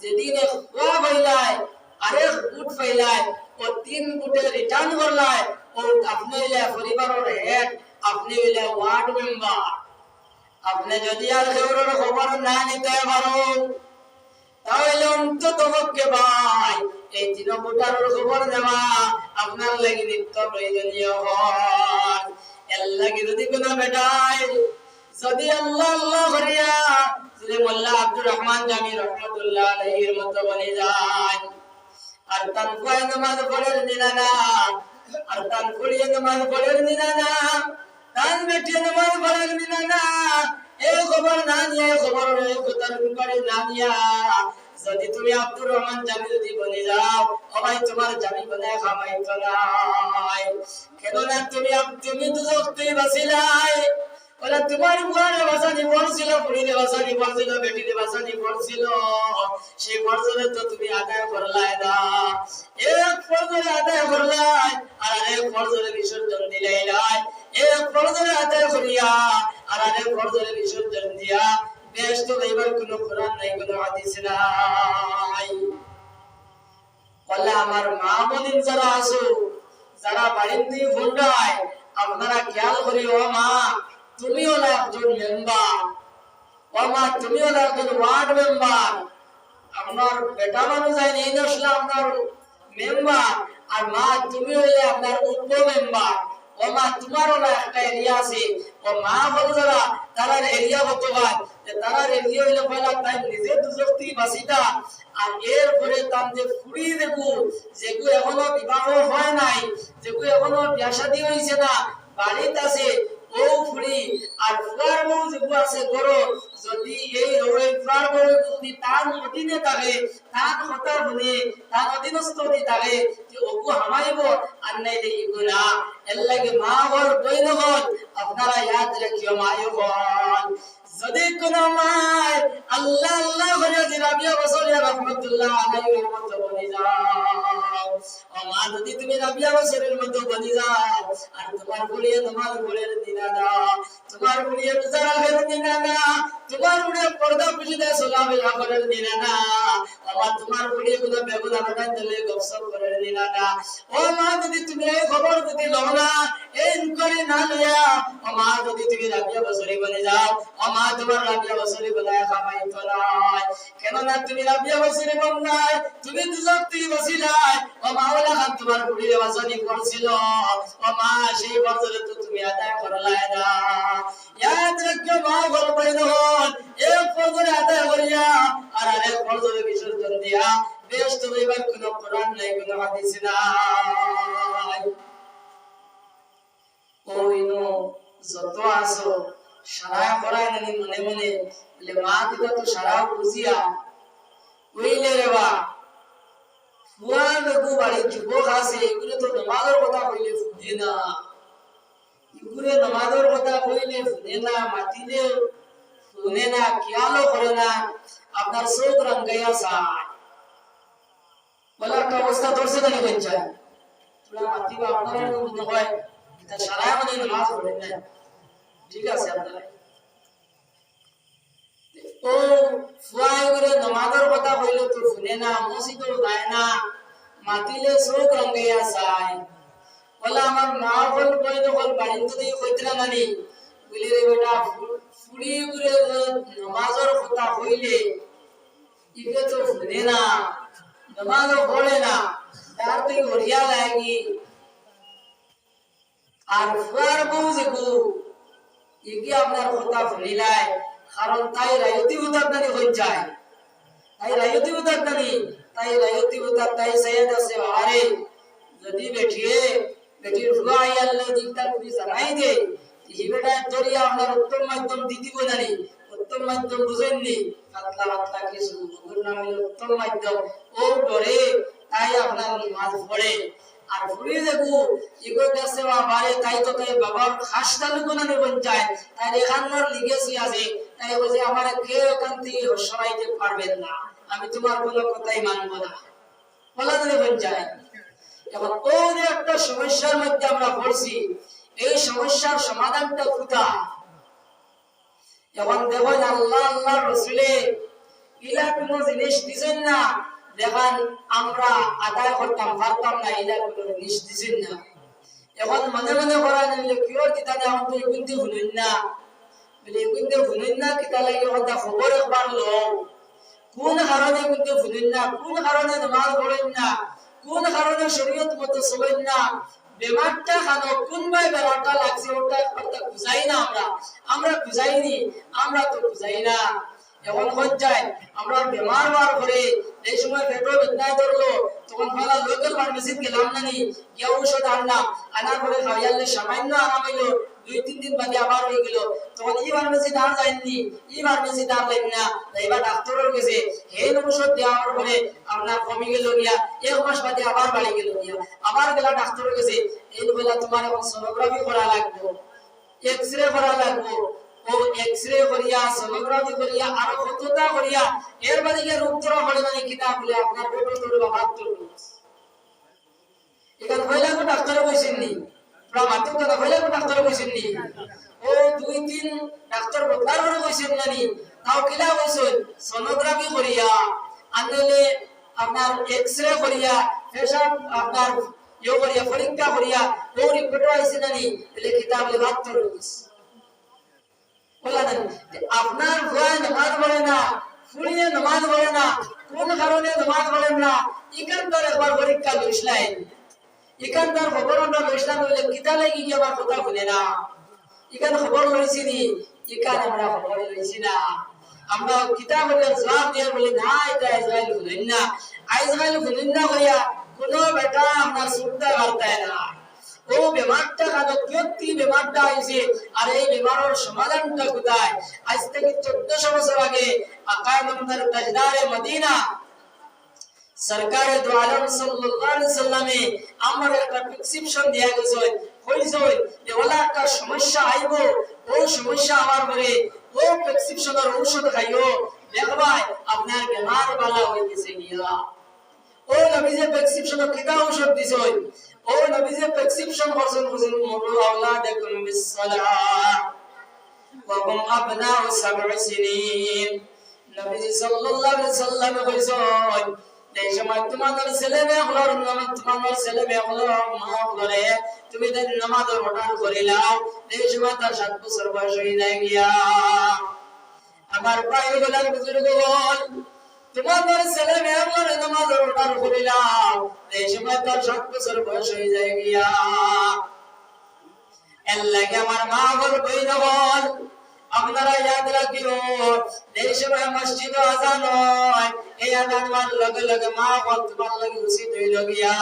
যেদিন এক কুয়া ফাইলাই আরেক বুট ফাইলাই, ও তিন বুটে রিটার্ন করলাই, ও আপনি হইলে পরিবারের হেড, আপনি হইলে ওয়ার্ড মেম্বার। আপনি যদি আর কেউর খবর না নিতে পারো, তাহলে অন্তত পক্ষে ভাই এই তিন বুটার খবর নেওয়া আপনার লাগি নিত্য প্রয়োজনীয় হয়। এর লাগি যদি কোনো বেটায় যদি আল্লাহ আল্লাহ করিয়া যদি মোল্লা আব্দুর রহমান জামি রহমাতুল্লাহ আলাইহির মতো বনে যায়, আর তান কয় নামাজ পড়েন দিনা, আর তান পড়িয়ে নামাজ পড়েন দিনা, তান বেটিয়ে নামাজ পড়েন দিনা, এই খবর না নিয়ে খবর কথার করে না নিয়া যদি তুমি আব্দুর রহমান জামি যদি বনে যাও ভাই তোমার জামি বনে খামাইতো নাই কেন না তুমি দুজক তুই বাঁচিলাই বলে তোমার ঘরে বাঁচানি পড়ছিল পুরীতে বাঁচানি পড়ছিল বেটিতে বাঁচানি পড়ছিল সেই ফরজরে তো তুমি আদায় করলাই না এক ফরজরে আদায় করলাই আর এক ফরজরে বিসর্জন দিলাই নাই এক ফরজরে আদায় করিয়া আর এক ফরজরে বিসর্জন দিয়া বেশ তো এবার কোনো কোরআন নাই কোনো হাদিস নাই বলে আমার মা বোন যারা আছো যারা বাড়িতে ভুন্ডায় আপনারা খেয়াল করি ও মা তুমিও না একজন মেম্বার ও মা তুমিও না একজন ওয়ার্ড মেম্বার আপনার বেটা মানুষ যায় এই নসলে আপনার মেম্বার আর মা তুমি হইলে আপনার উপ মেম্বার ও মা তোমারও না একটা এরিয়া আছে ও মা বলে যারা তার এরিয়া হতে হয় যে তার এরিয়া হইলে পয়লা তাই নিজে দুজক্তি বাসিটা আর এরপরে তার যে ফুড়ি দেখু যেগু এখনো বিবাহ হয় নাই যেগু এখনো বিয়া শাদী হইছে না বাড়িতে আছে ও ফুড়ি আর ফুয়ার বউ যেগু আছে গরো যদি এই রোয়ে ফুয়ার বউ যদি তার অধীনে থাকে তার কথা শুনে তার অধীনস্থ হতে থাকে যে ওগু হামাইব আর নাই দেখিব না এর লাগে মা ঘর বইন ঘর আপনারা ইয়াদ রাখিও মায়গণ যদি কোন মায় আল্লাহ আল্লাহ করে যে রাবিয়া বসরিয়া রাহমাতুল্লাহ আলাইহির মতো বনি যাও ও মা যদি তুমি রাবিয়া বসরের মতো বনি যাও আর তোমার বলিয়ে তোমার বলের দিনা দাও তোমার বলিয়ে রোজা রাখের দিনা না তোমার বলিয়ে পর্দা পুজিদে সালামে রাখের দিনা না ও মা তোমার বলিয়ে কোন বেগুনা বাটাই দিলে গপসপ করার দিনা না ও মা যদি তুমি এই খবর যদি লও না এই করে না লইয়া ও মা যদি তুমি রাবিয়া বসরি বনি যাও ও মা তোমার রাবিয়া বসরি বলায় খামাইতো নাই কেন না তুমি রাবিয়া বসরি বল নাই তুমি দুজক্তি বসিলাই ও মাওলা খান তোমার বুড়িরে বাসনি করছিল ও মা সেই বছরে তো তুমি আদায় করলাই না ইয়াদ রাখিও মা ঘর বাইন হন এক ফজরে আদায় করিয়া আর আরেক ফজরে বিসর্জন দিয়া বেশ তো এবার কোনো কোরআন নাই কোনো হাদিস নাই ওইনো যত আসো সারা করায় নানি মনে মনে বলে মা দিদা তো সারা বুঝিয়া ওইলে রে বা ফুয়া বেগু বাড়ি যুবক আছে এগুলো তো নামাজের কথা কইলে ফুদে না এগুলো নামাজের কথা কইলে ফুদে না মাতিলে শুনে না খেয়ালও করে না আপনার চোখ রঙ্গাইয়া চায় বলে একটা অবস্থা ধরছে না পঞ্চায়েত তোরা মাতিবা আপনারা মনে হয় এটা সারা মানে নামাজ পড়েন না ঠিক আছে আপনারা ও ফুয়াই করে নামাজের কথা কইলে তো শুনে না মসজিদও যায় না মাতিলে চোখ রঙ্গাইয়া চায় বলে আমার মা বল কই যখন বাড়িতে দিয়ে কইতরা নানি বলে রে বেটা ফুড়ি করে নামাজের কথা কইলে ইকে তো শুনে না নামাজও পড়ে না তার তুই হরিয়া লাগি আর ফুয়ার বউ যেগু ইকে আপনার কথা শুনিলাই কারণ তাই রায়তি উদার নানি হয়ে যায় তাই রায়তি উদার নানি তাই রায়তি উদার তাই সৈয়দ আছে আরে যদি বেটির ফুয়া আল্লাহ দিকটা যদি জানাই দে এই বেটা দরিয়া আপনার উত্তম মাধ্যম দিদিব জানি উত্তম মাধ্যম বুঝেননি পাতলা পাতলা কিছু ওর নাম হলো উত্তম মাধ্যম ও ডরে তাই আপনার নামাজ পড়ে আর ফুড়ি দেখু ইগো দেশে বাবারে তাই তো তাই বাবার খাস তালুকো না পঞ্চায়েত তাই এখানকার লিগেসি আছে তাই বলে আমার কেউ এখান থেকে সরাইতে পারবেন না আমি তোমার কোনো কথাই মানবো না বলা দিলে পঞ্চায়েত এখন ওর একটা সমস্যার মধ্যে আমরা পড়ছি এই সমস্যার সমাধানটা কোথায় এখন দেখুন আল্লাহ আল্লাহ রসুলে ইলা কোনো জিনিস দিছেন না দেখেন আমরা আদায় করতাম পারতাম না ইলা কোনো জিনিস দিছেন না এখন মনে মনে করা নিলে কিয় দিতা না এখন তো এগুনতে শুনুন না বলে এগুনতে শুনুন না কিতা লাগে কথা খবর একবার লো কোন কারণে এগুনতে শুনুন না কোন কারণে নামাজ পড়েন না কোন কারণে শরীয়ত মতো চলেন না বেমারটা খানো কোন ভাই বেমারটা লাগছে ওটা কথা বুঝাই না আমরা বুঝাইনি আমরা তো বুঝাই না এখন হজ্জায় আমরা বেমার বার করে এই সময় পেট্রোল বেদনায় ধরলো তখন ফালা লোকাল ফার্মেসিতে গেলাম না নি গিয়া ঔষধ আনলাম আনার পরে খাইয়ালে সামান্য আরাম হইলো 2-3 দিন বাদে আবার হয়ে গেল, তখন এই ফার্মেসি দাঁড় যায়নি, এই ফার্মেসি দাঁড় যায়নি না, এবার ডাক্তারের কাছে এই ঔষধ দেওয়ার পরে আপনার কমে গেল গিয়া, 1 মাস বাদে আবার বাড়ি গেল গিয়া, আবার গেল ডাক্তারের কাছে, এই বলে তোমার এখন সোনোগ্রাফি করা লাগবে, এক্সরে করা লাগবে, ও এক্সরে করিয়া সোনোগ্রাফি করিয়া আর কতটা করিয়া এর বাদে গিয়ে রোগ ধরা পড়ে মানে কিতাব বলে আপনার পেটে তোর বাবা তোর এখানে হইলা কো ডাক্তার কইছেননি, প্রমাত্র কথা হইলা কো ডাক্তার কইছেননি, ও 2-3 ডাক্তার বদলার করে কইছেন নানি, তাও কিলা কইছেন সোনোগ্রাফি করিয়া আনলে আপনার এক্সরে করিয়া পেশাব আপনার ইয়ে করিয়া পরীক্ষা করিয়া ও রিপোর্ট আইছে নানি, বলে কিতাব বলে বাদ তোর বলা না আপনার ভয় নামাজ পড়ে না, ফুরিয়ে নামাজ পড়ে না, কোন কারণে নামাজ পড়েন না, ইকান্তার একবার পরীক্ষা লইছলেন, ইকান্তার খবর আমরা লইছলাম বলে কিতা লাগি কি আমার কথা বলে না, ইকান খবর লইছি নি, ইকান আমরা খবর লইছি না, আমরা কিতা বলে জবাব দিয়ে বলি না এটা ইসরায়েল বলেন না, ইসরায়েল বলেন না কইয়া কোন বেটা আমরা সুরতা করতে না, ও বেমারটা কানো ব্যক্তি বেমারটা আইছে, আর এই বেমারের সমাধানটা কোথায়, আজ থেকে 1400 বছর আগে আকায়ে নামদার তাজদারে মদিনা সরকারে দু আলম সাল্লাল্লাহু আলাইহি সাল্লামে আমার একটা প্রেসক্রিপশন দেয়া গেছে, কইছে যে ওলা একটা সমস্যা আইবো, ও সমস্যা আমার পরে ও প্রেসক্রিপশনের ঔষধ খাইও, দেখবাই আপনার বেমার ভালো হয়ে গেছে গিয়া, ও নবী যে প্রেসক্রিপশন কিতা ঔষধ দিছে, ও নবী যে প্রেসক্রিপশন করছেন বুঝুন মুরু আওলাদাকুম বিসসালাহ ওয়া হুম আবনাউ 7 সিনিন, নবী সাল্লাল্লাহু আলাইহি সাল্লাম কইছেন এই সময় তোমাদের ছেলে মেয়েগুলোর নামে তোমাদের ছেলে মেয়েগুলোর মা করে তুমি তার নামাজ অর্ডার করিলাও, এই সময় তার 7 বছর বয়স হয়ে যায় গিয়া, আমার ভাইগুলোর বুজুর্গগণ তোমাদের ছেলে মেয়েগুলোর নামাজ অর্ডার করিলাও, এই সময় তার 7 বছর বয়স হয়ে যায় গিয়া, এর লাগে আমার মা বল বইনগণ আপনারা याद রাখিও, এই সময় মসজিদে আযান হয়, এই আযান হওয়ার লগে লগে মা বল তোমার লাগি উচিত হইল গিয়া,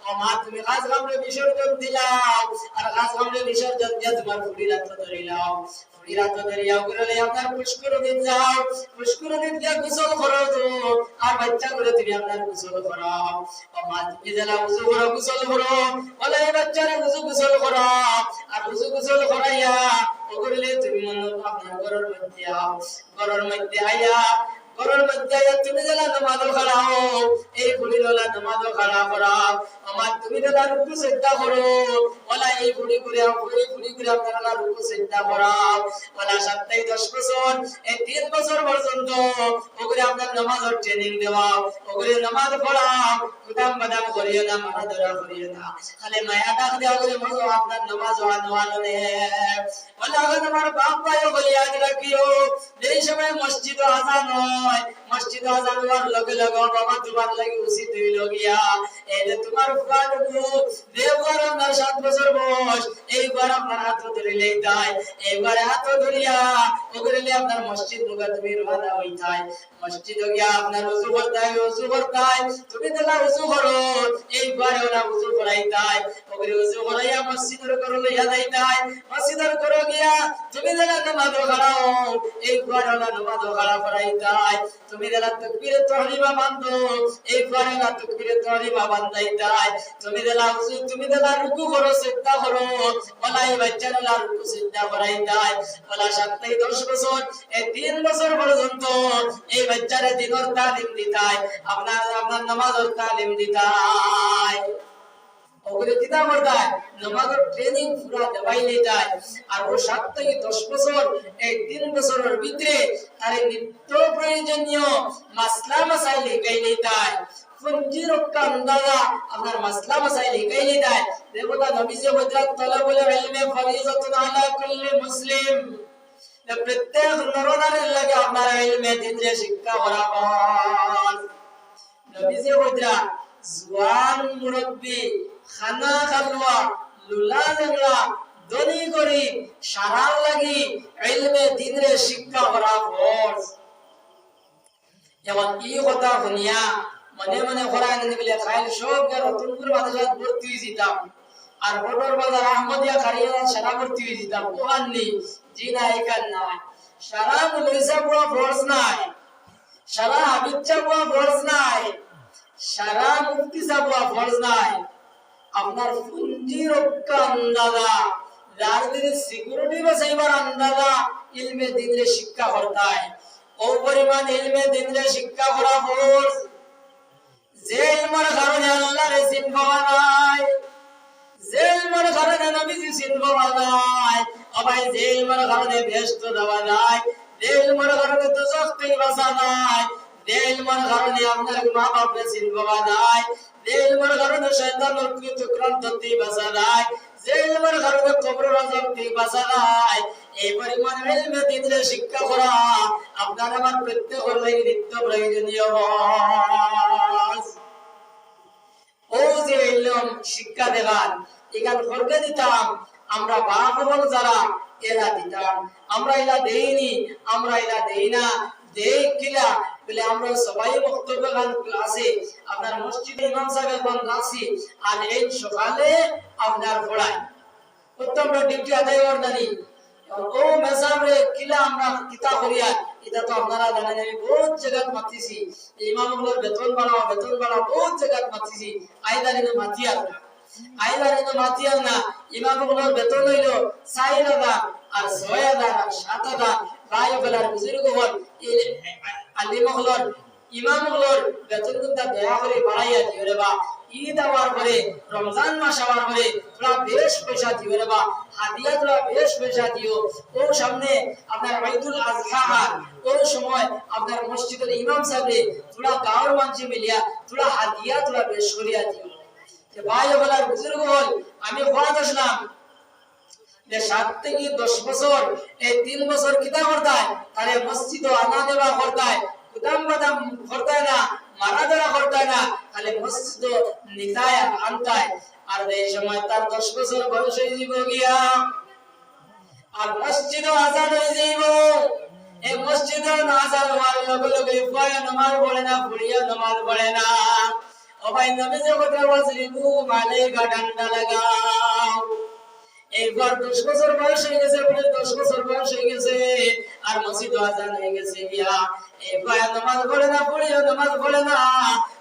ও মা তুমি কাজ কামরে বিসর্জন দিলাও, আর কাজ কামরে বিসর্জন দিয়া তোমার ফুড়ি রাত ধরিলাও, ফুড়ি রাত ধরিয়া করলে আপনার পুষ্কর দিন যাও, পুষ্কর দিন দিয়া গোসল করো তো, আর বাচ্চা করে তুমি আপনার গোসল করো, ও মা তুমি যারা ওযু করো গোসল করো, বলে এই বাচ্চারে ওযু গোসল করো, আর ওযু গোসল করাইয়া ও করলে তুমি মন আপনার ঘরের মধ্যে আও, ঘরের মধ্যে আইয়া ঘরের মধ্যে আইয়া তুমি যারা নামাজ পড়াও, এই ফুড়িওয়ালা নামাজ পড়া করাও, আমার তুমি যারা রুকু সিজদা করো, ওলা এই ফুড়ি করে আপনারা রুকু সিজদা করাও, ওলা 7-10 বছর এই 3 বছর পর্যন্ত ওগুলো আপনার নামাজের ট্রেনিং দেওয়াও, ওগুলো নামাজ পড়াও, কুদাম বাদাম করিও না, মারা ধরা করিও না, খালি মায়া ডাক দেওয়া করে মজো আপনার নামাজ ওয়ান নে, ওলা আমার বাপ ভাই বলে याद রাখিও, এই সময় মসজিদে আযান হয়, মসজিদে আযান হওয়ার লগে লগে বাবা তোমার লাগি উচিত হইল গিয়া, এই যে তোমার ফুয়াদু দেবর আমার 7 বছর বয়স, এইবার আপনার হাত ধরিলেই তাই, এইবারে হাত ধরিয়া ওগরেলে আপনার মসজিদ মুগা তুমি রওনা হইতাই, মসজিদে গিয়া আপনার ওযু করতাই, তুমি তাহলে ওযু করো, এইবারে ওরা ওযু করাইতাই, ওগরে ওযু করাইয়া মসজিদের করে লইয়া যাইতাই, মসজিদের করে গিয়া তুমি যারা নামাজ পড়াও, এইবারে ওরা নামাজ পড়া করাইতাই, তুমি যারা তাকবীরে তাহরিমা বান্ধো, এইবারে ওরা তাকবীরে তাহরিমা বান্ধাইতাই, তুমি যারা রুকু করো সিজদা করো, ওলা এই বাচ্চারা রুকু সিজদা করাইতাই, ওলা 7-10 বছর এই 3 বছর পর্যন্ত এই বাচ্চারা দিনের তালিম দিতাই, আপনার নামাজের তালিম দিতাই, ওগুলো কিতা করতাই নামাজের ট্রেনিং পুরা দেওয়াই নিতাই, আর ও 7-10 বছর এই 3 বছরের ভিতরে তার নিত্য প্রয়োজনীয় মাসলা মাসাইল শিখাই নিতাই, ফরজির কান্দাদা আপনার মাসলা মাসাইল শিখাই নিতাই, দেবতা নবী যে বলেন তালাবুল ইলমি ফরিজাতুন আলা কুল্লি মুসলিম, প্রত্যেক নরনারীর লাগে আপনার ইলমে দিনে শিক্ষা করা হয়, নবী যে বলেন জওয়ান মুরব্বি খানা খালওয়া লুলা জাংলা দনি করি সারার লাগি ইলমে দিনে শিক্ষা করা ফরজ, যেমন এই কথা শুনিয়া মনে মনে করায় না বলে খাইল সব গেল তুমপুর মাদ্রাসাত ভর্তি হইছিলাম, আর বড়র বাজার আহমদিয়া খারিয়া সারা ভর্তি হয়ে যেতাম ওখান নেই জি না এখান নাই সারা মুলিসা বুয়া ফোর্স নাই সারা হাবিবচা বুয়া ফোর্স নাই সারা মুফতি সাবুয়া ফোর্স নাই আপনার পুঞ্জি রক্ষা আন্দাজা রাজনীতির সিকিউরিটি বাঁচাইবার আন্দাজা ইলমে দিনের শিক্ষা করতায় ও পরিমাণ ইলমে দিনের শিক্ষা করা ফোর্স যে ইলমের কারণে আল্লাহর চিন পাওয়া যায় যে ইলমের কারণে নবীজি চিন পাওয়া যায় ও ভাই যে ইলমের কারণে বেহেশত যাওয়া যায় যে ইলমের কারণে দোজখ থেকে বাঁচা যায় যে ইলমের কারণে আপনার মা বাপকে চিন পাওয়া যায় যে ইলমের কারণে শয়তানের কুচক্রান্ত থেকে বাঁচা যায় যে ইলমের কারণে কবরের আযাব থেকে বাঁচা যায় এই পরিমাণ ইলমে দিনের শিক্ষা করা আপনার আমার প্রত্যেকের লাগি নিত্য প্রয়োজনীয় ও যে ইলম শিক্ষা দেখান এখান করতে দিতাম আমরা বাপ এবং যারা এরা দিতাম আমরা এলা দেইনি আমরা এলা দেই না দেই কিলা বলে আমরা সবাই বক্তব্য গান আছে আপনার মসজিদে ইমাম সাহেব গান রাখছি আর এই সকালে আপনার পড়াই প্রত্যেকটা ডিউটি আদায় করদানি ও মেসামরে কিলা আমরা কিতা করিয়া এটা তো আপনারা জানেন আমি বহুত জায়গা মাতিছি ইমামগুলোর বেতন বাড়াও বহুত জায়গা মাতিছি আইদারিনে মাতিয়া না ইমামগুলোর বেতন হইল 4000 আর 6000 আর 7000 ভাই বলার বুজুর্গ হল আলিমগুলোর ইমামগুলোর বেতন কিন্তু দয়া করে বাড়াইয়া দিও রে বা ঈদ আওয়ার পরে রমজান মাস আওয়ার পরে তোরা বেশ পয়সা দিও রে বা হাদিয়া তোরা বেশ পয়সা দিও ও সামনে আপনার ঈদুল আজহা ও সময় আপনার মসজিদের ইমাম সাহেব তোরা গাঁওর মানুষ মিলিয়া তোরা হাদিয়া তোরা বেশ করিয়া দিও যে ভাই বলার বুজুর্গ হল আমি খোয়াত আসলাম যে 7 থেকে 10 বছর এই 3 বছর কিতা করতায় তারে মসজিদ আনা দেওয়া করতায় কুদাম বাদাম করতায় না মারা ধরা করতায় না খালি মসজিদ নিতায় আনতায় আর এই সময় তার 10 বছর বয়স হয়ে যাব গিয়া আর মসজিদ আজান হয়ে যাইব এই মসজিদ আজান হওয়ার লগে লগে পয় নামাজ পড়ে না পড়িয়া নামাজ পড়ে না ও ভাই নবী যে কথা বলছিলেন মালাইকা ডান্ডা লাগাও এইবার 10 বছর বয়স হয়ে গেছে বলে 10 বছর বয়স হয়ে গেছে আর মসজিদ আজান হয়ে গেছে গিয়া এইবার নামাজ পড়ে না পড়িয়া নামাজ পড়ে না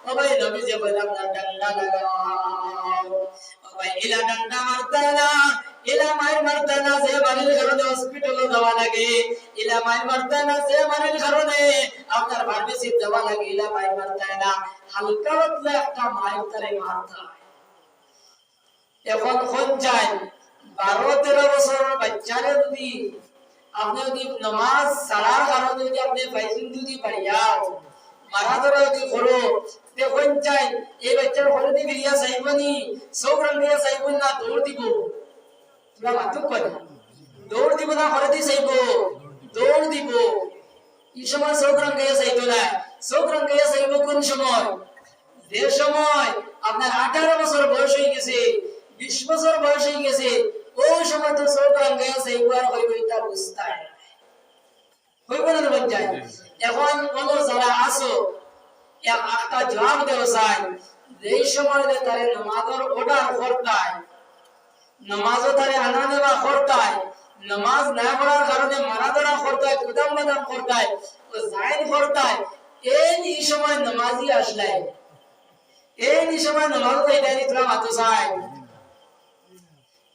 ও ভাই নবী যে বললাম না ডান্ডা লাগাও ও ভাই ইলা ডান্ডা মারতা না ইলা মাইর মারতা না যে বাড়ির কারণে হসপিটালে যাওয়া লাগে ইলা মাইর মারতা না যে বাড়ির কারণে আপনার ফার্মেসি যাওয়া লাগে ইলা মাইর মারতা না হালকা পাতলা একটা মাইর তারে মারতা এখন কোন যায় 12-13 বছর বাচ্চারে যদি আপনি যদি নামাজ সালার কারণে যদি আপনি ফাইজিন যদি পারিয়াও মারা ধরা যদি করো দেখুন চাই এই বাচ্চার ঘরে দিয়ে বিরিয়া চাইবনি সব রঙিয়া চাইবন না দৌড় দিব তোরা মাতুক করে দৌড় দিব না ঘরে দিয়ে চাইব দৌড় দিব এই সময় সব রঙিয়া চাইতো না সব রঙিয়া চাইব কোন সময় যে সময় আপনার 18 বছর বয়স হয়ে গেছে 20 বছর বয়স হয়ে গেছে ওই সময় তো সব রঙিয়া চাইব আর হইব এটা বুঝতাই হইব না বাচ্চা এখন কোন যারা আসো একটা জবাব দেও চাই যেই সময় তারে নামাজের অর্ডার করতায় নামাজও তারে আনা দেওয়া করতায় নামাজ না পড়ার কারণে মারা ধরা করতায় কুদাম বাদাম করতায় ও জায়েদ করতায় এই সময় নামাজি আসলে এই সময় নামাজ পড়াই তোরা মাতো চাই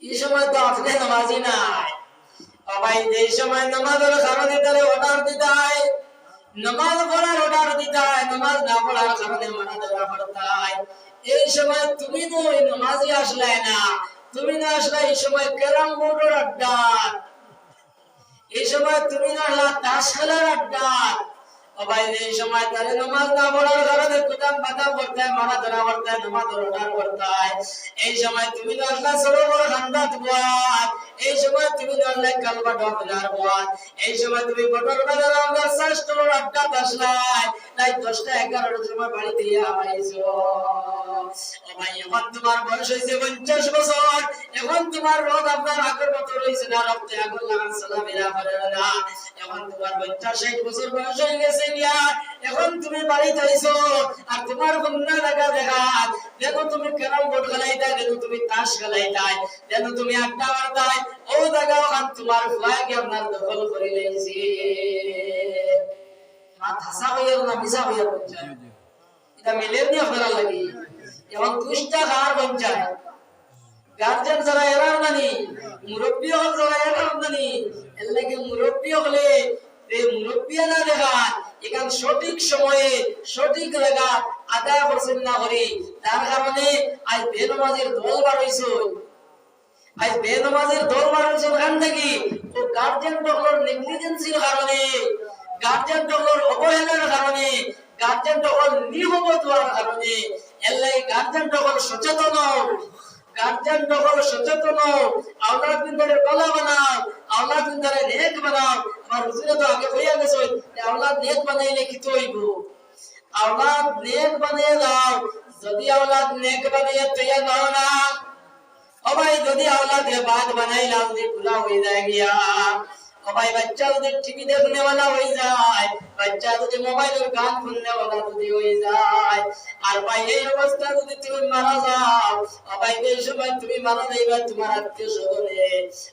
এই সময় তো আপনি নামাজি নাই ভাই এই সময় নামাজের কারণে তারে অর্ডার দিতায় নামাজ পড়ার অর্ডার দিতায় নামাজ না পড়ার কারণে মারা ধরা করতায় এই সময় তুমি তো নামাজি আসলে না তুমি না আসলে এই সময় ক্যারাম বোর্ডের আড্ডা এই সময় তুমি না আসলে তাস খেলার আড্ডা ও ভাই এই সময় তারে নামাজ না পড়ার কারণে কুদাম বাদাম করতায় মারা ধরা করতায় নামাজ অর্ডার করতায় এই সময় তুমি না আসলে সরো বড় খান্দাত বাদ এই সময় তুমি না আসলে কালবা ডবলার বাদ এই সময় তুমি বটর বাজার আমরা শাস্ত্র আড্ডা আসলাই তাই 10টা 11টার সময় বাড়ি দিয়ে আইছো ও ভাই এখন তোমার বয়স হইছে 50 বছর এখন তোমার রোগ আপনার আগের মতো রইছে না রক্তে আগুন লাগার সালামেরা করে না এখন তোমার 50 60 বছর বয়স হয়ে গেছে এখন তুমি বাড়িতে আইছো আর তোমার কন্যা লাগা দেখা দেখো তুমি ক্যারাম বোর্ড খেলাইতা, দেখো তুমি তাস খেলাইতাই, দেখো তুমি আড্ডা মারতাই, ও জায়গা ওখান তোমার ফুয়াকে আপনার দখল করে লইছি। মাত হাসা হইয়া না মিশা হইয়া পঞ্চায় এটা মিলেও নি আপনারা লাগি। এবং দুষ্টা খাওয়ার পঞ্চায় গার্জেন যারা এরাও নানি, মুরব্বী হল যারা এরাও নানি, এর লাগে মুরব্বী হলে মুরব্বিয়া না দেখা এখান সঠিক সময়ে সঠিক জায়গা আদায় করছেন না করি, তার কারণে আজ বেনমাজের দল বার হইছে। আজ বেনমাজের দল বার হইছে ওখান থেকে ও গার্জেন টকলর নেগলিজেন্সির কারণে, গার্জেন টকলর অবহেলার কারণে, গার্জেন টকল নির্মমত হওয়ার কারণে। এর লাগে গার্জেন টকল সচেতন, গার্জেন টকল সচেতন, আওলাদ বিন্দরে কলা বানাও, আওলাদ বিন্দরে নেক বানাও। আমার হুজুরে তো আগে কইয়া গেছে আওলাদ নেক বানাইলে কি হইব, আওলাদ নেক বানিয়ে দাও। যদি আওলাদ নেক বানিয়ে তৈয়া দাও না ও ভাই, যদি আওলাদ বাদ বানাইলাম যে পুরা হয়ে যায় গিয়া ও ভাই, বাচ্চা যদি টিভি দেখনে वाला হয়ে যায়, বাচ্চা যদি মোবাইলের গান শুননে वाला যদি হয়ে যায়, আর ভাই এই অবস্থা যদি তুমি মারা যাও ও ভাই, এই সময় তুমি মারা যাইবা তোমার আত্মীয় স্বজনে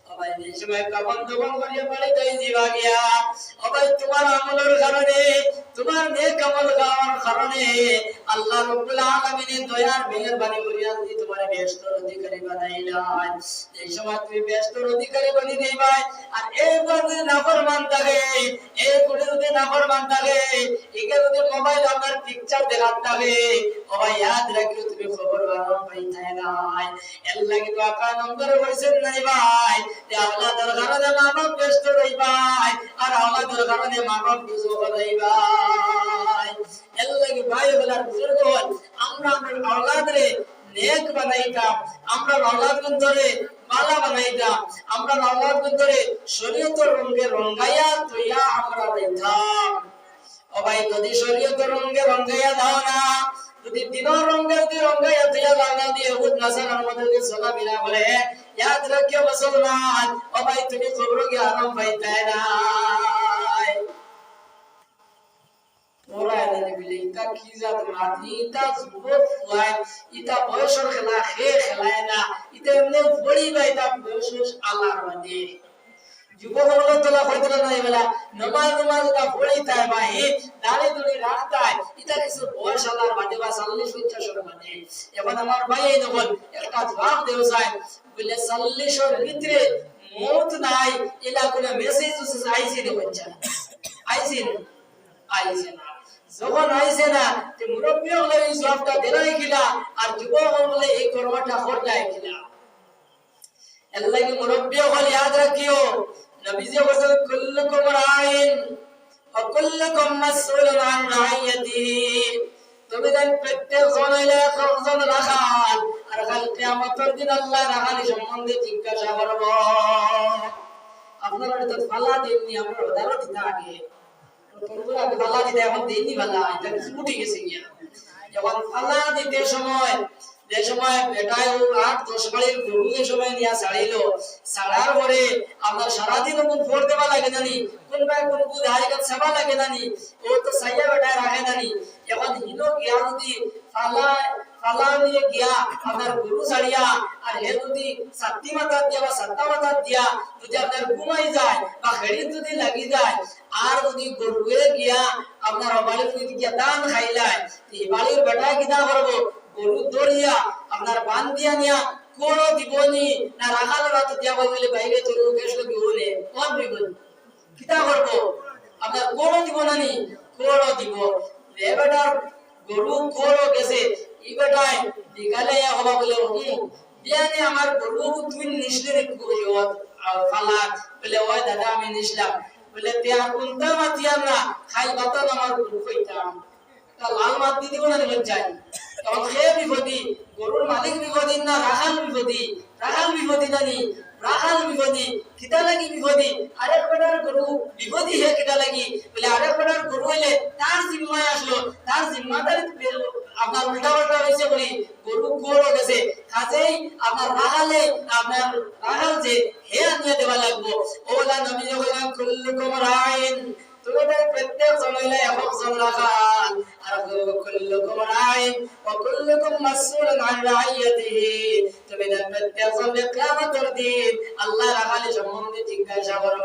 ও ভাই, এই সময় কাফন দফন করিয়া বাড়িতে যাইবা গিয়া ও ভাই, তোমার আমলের কারণে, তোমার নেক আমল করার কারণে আল্লাহ রাব্বুল আলামিনের দয়ার মেহেরবানি করিয়া যদি তোমার বেহেশতের অধিকারী বানাইলেন, এই সময় তুমি বেহেশতের অধিকারী বানিয়ে দিবা। আর এই যদি নাফরমান থাকে, এই কোটি যদি নাফরমান থাকে, একে যদি মোবাইল আপনার পিকচার দেখাত থাকে ও ভাই, याद রাখিও তুমি খবর বানো পাইতাই নাই। এর লাগি তো আকা নম্বর হইছেন নাই ভাই, যে আওলাদের কারণে মানব ব্যস্ত রই ভাই, আর আওলাদের কারণে মানব দুজক রই ভাই। এর লাগি ভাই বলার বুজুর্গ হল, আমরা আমাদের আওলাদরে নেক বানাইতাম, আমরা আওলাদকে ধরে মালা বানাইতাম, আমরা আওলাদকে ধরে শরীয়তের রঙে রঙাইয়া তৈয়া আমরা দিতাম। ও ভাই, যদি শরীয়তের রঙে রঙাইয়া দাও না, যদি দিনের রঙে যদি রঙাইয়া তৈয়া দাও না, দিয়ে হুদ নাসার মধ্যে যদি সোনা বিনা বলে, याद রাখিও মুসলমান ও ভাই, তুমি কবরে গিয়ে আরাম পাইতাই না। ওরা এনে বিলে ইটা কি জাত মাটি, ইটা যুবক ফুয়ায়, ইটা বয়সের খেলা খেলায় না, ইটা এমনি পড়িবা, ইটা বয়স আল্লাহর বাদে। যুবক হলো তোলা হইতলা নাই বলা নমাজ নমাজ তা পড়িতায় ভাই, দাড়ি দুড়ি রাখতায়, ইটা কিছু বয়স আল্লাহর বাদে বা 40-50 এর বাদে। এখন আমার ভাই এই নকল একটা জবাব দেও চাই, বলে 40 এর ভিতরে মত নাই, এলা কোন মেসেজ আইছে নি বাচ্চা, আইছে না। যখন আইছে না তে মুরব্বি হলে এই জবাবটা দেলাই কিলা, আর যুবক হলে এই কর্মটা করলাই কিলা। আল্লাহ কি মুরব্বি হলে याद রাখিও, নবীজি বলেন কুল্লুকুম রাইন ওয়া কুল্লুকুম মাসউলুন আন রাইয়াতিহি। তুমি দেন প্রত্যেক জন হইলে একজন রাখাল, আর কাল কিয়ামতের দিন আল্লাহ রাখালি সম্বন্ধে জিজ্ঞাসা করব। আপনারা তো ফালা দেননি, আমরা উদাহরণ দিতে আগে তোমরা ফালা দিতে এখন দেননি, ফালা এটা ছুটি গেছে গিয়া। যখন ফালা দিতে সময়, যে সময় বেটায় 8-10 বাড়ির গরুকে সময় নিয়া ছাড়িলো, ছাড়ার পরে আপনার সারাদিন কোন ফোর দেওয়া লাগে নানি, কোন ভাই কোন বুধাই কাছে সেবা লাগে নানি, ও তো সাইয়া বেটায় রাখে নানি। এখন হিনো গিয়া যদি ফালা নিয়ে গিয়া আপনার গরু ছাড়িয়া, আর হে যদি সাত্তি মাথা দিয়া বা সাত্তা মাথা দিয়া যদি আপনার ঘুমাই যায় বা হেড়ি যদি লাগি যায়, আর যদি গরুয়ে গিয়া আপনার বাড়ির যদি গিয়া দান খাইলায়, এই বাড়ির বেটায় কিনা করবো, গরু দড়িয়া আপনার বান দিয়া নিয়া কোড়ো দিবনি না, রাখাল রাত দিয়া বলে বাইরে চলে গেছিল কি হলে কোন বিবন কিতা করবো, আপনার কোড়ো দিব নানি, কোড়ো দিব। এ বেটার গরু কোড়ো গেছে, ই বেটায় দিগালে হবা বলে বিয়ানে আমার গরু তুই নিসলে রে কইও ফালা বলে, ওই দাদা আমি নিসলাম বলে, তে আর কোনটা মাতিয়া না খাই বাতা আমার গরু কইতাম, তা লাল মাত দিব না লজ্জায়। তখন হে বিপদী, গরুর মালিক বিপদী না রাখাল বিপদী, রাখাল বিপদী নানি, রাখাল বিপদী কিতা লাগি বিপদী, আরেক বেটার গরু বিপদী হে কিতা লাগি বলে, আরেক বেটার গরু হইলে তার জিম্মায় আসলো, তার জিম্মাদারি আপনার উল্টা পাল্টা হয়েছে বলি গরু কোড়ো গেছে, কাজেই আপনার রাখালে আপনার রাখাল যে হে আনিয়ে দেওয়া লাগবো। ওলা নবী বলেন কুল্লুকুম রাইন তোমাদের প্রত্যেক জমিলে একজন রাখাল আর কুল্লুকুম রাইন ওয়া কুল্লুকুম মাসউলুন আন রাইয়াতিহি তোমাদের প্রত্যেক জমিলে কিয়ামতের দিন আল্লাহ রাখাল সম্বন্ধে জিজ্ঞাসা করব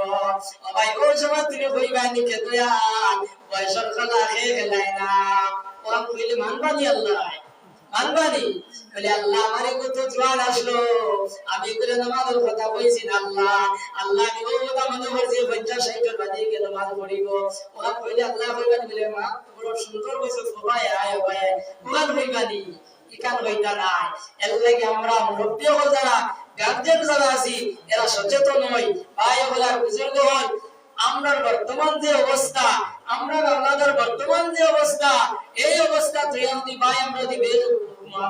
ও ভাই ওই সময় তুমি কইবা নি কে দয়াল বয়সর কথা খেলাই না ওরা কইলে মানবানি আল্লাহ মানবানি বলে আল্লাহ আমারে কত জোয়ান আসলো আমি করে নামাজের কথা কইছি না আল্লাহ আল্লাহ নিও কথা মনে করছে 50 60 বাজে গেল নামাজ পড়িব ওরা কইলে আল্লাহ কইবেন বলে মা বড় সুন্দর কইছো সবাই আয় ভাই কোরআন কইবানি ইকান হইতা না এর লাগি আমরা মুরব্বি হল যারা গার্জিয়ান যারা আছি এরা সচেতন হই ভাই বলার বুজুর্গ হল আমরা বর্তমান যে অবস্থা আমরা আমাদের বর্তমান যে অবস্থা এই অবস্থা তুই যদি ভাই আমরা দিবে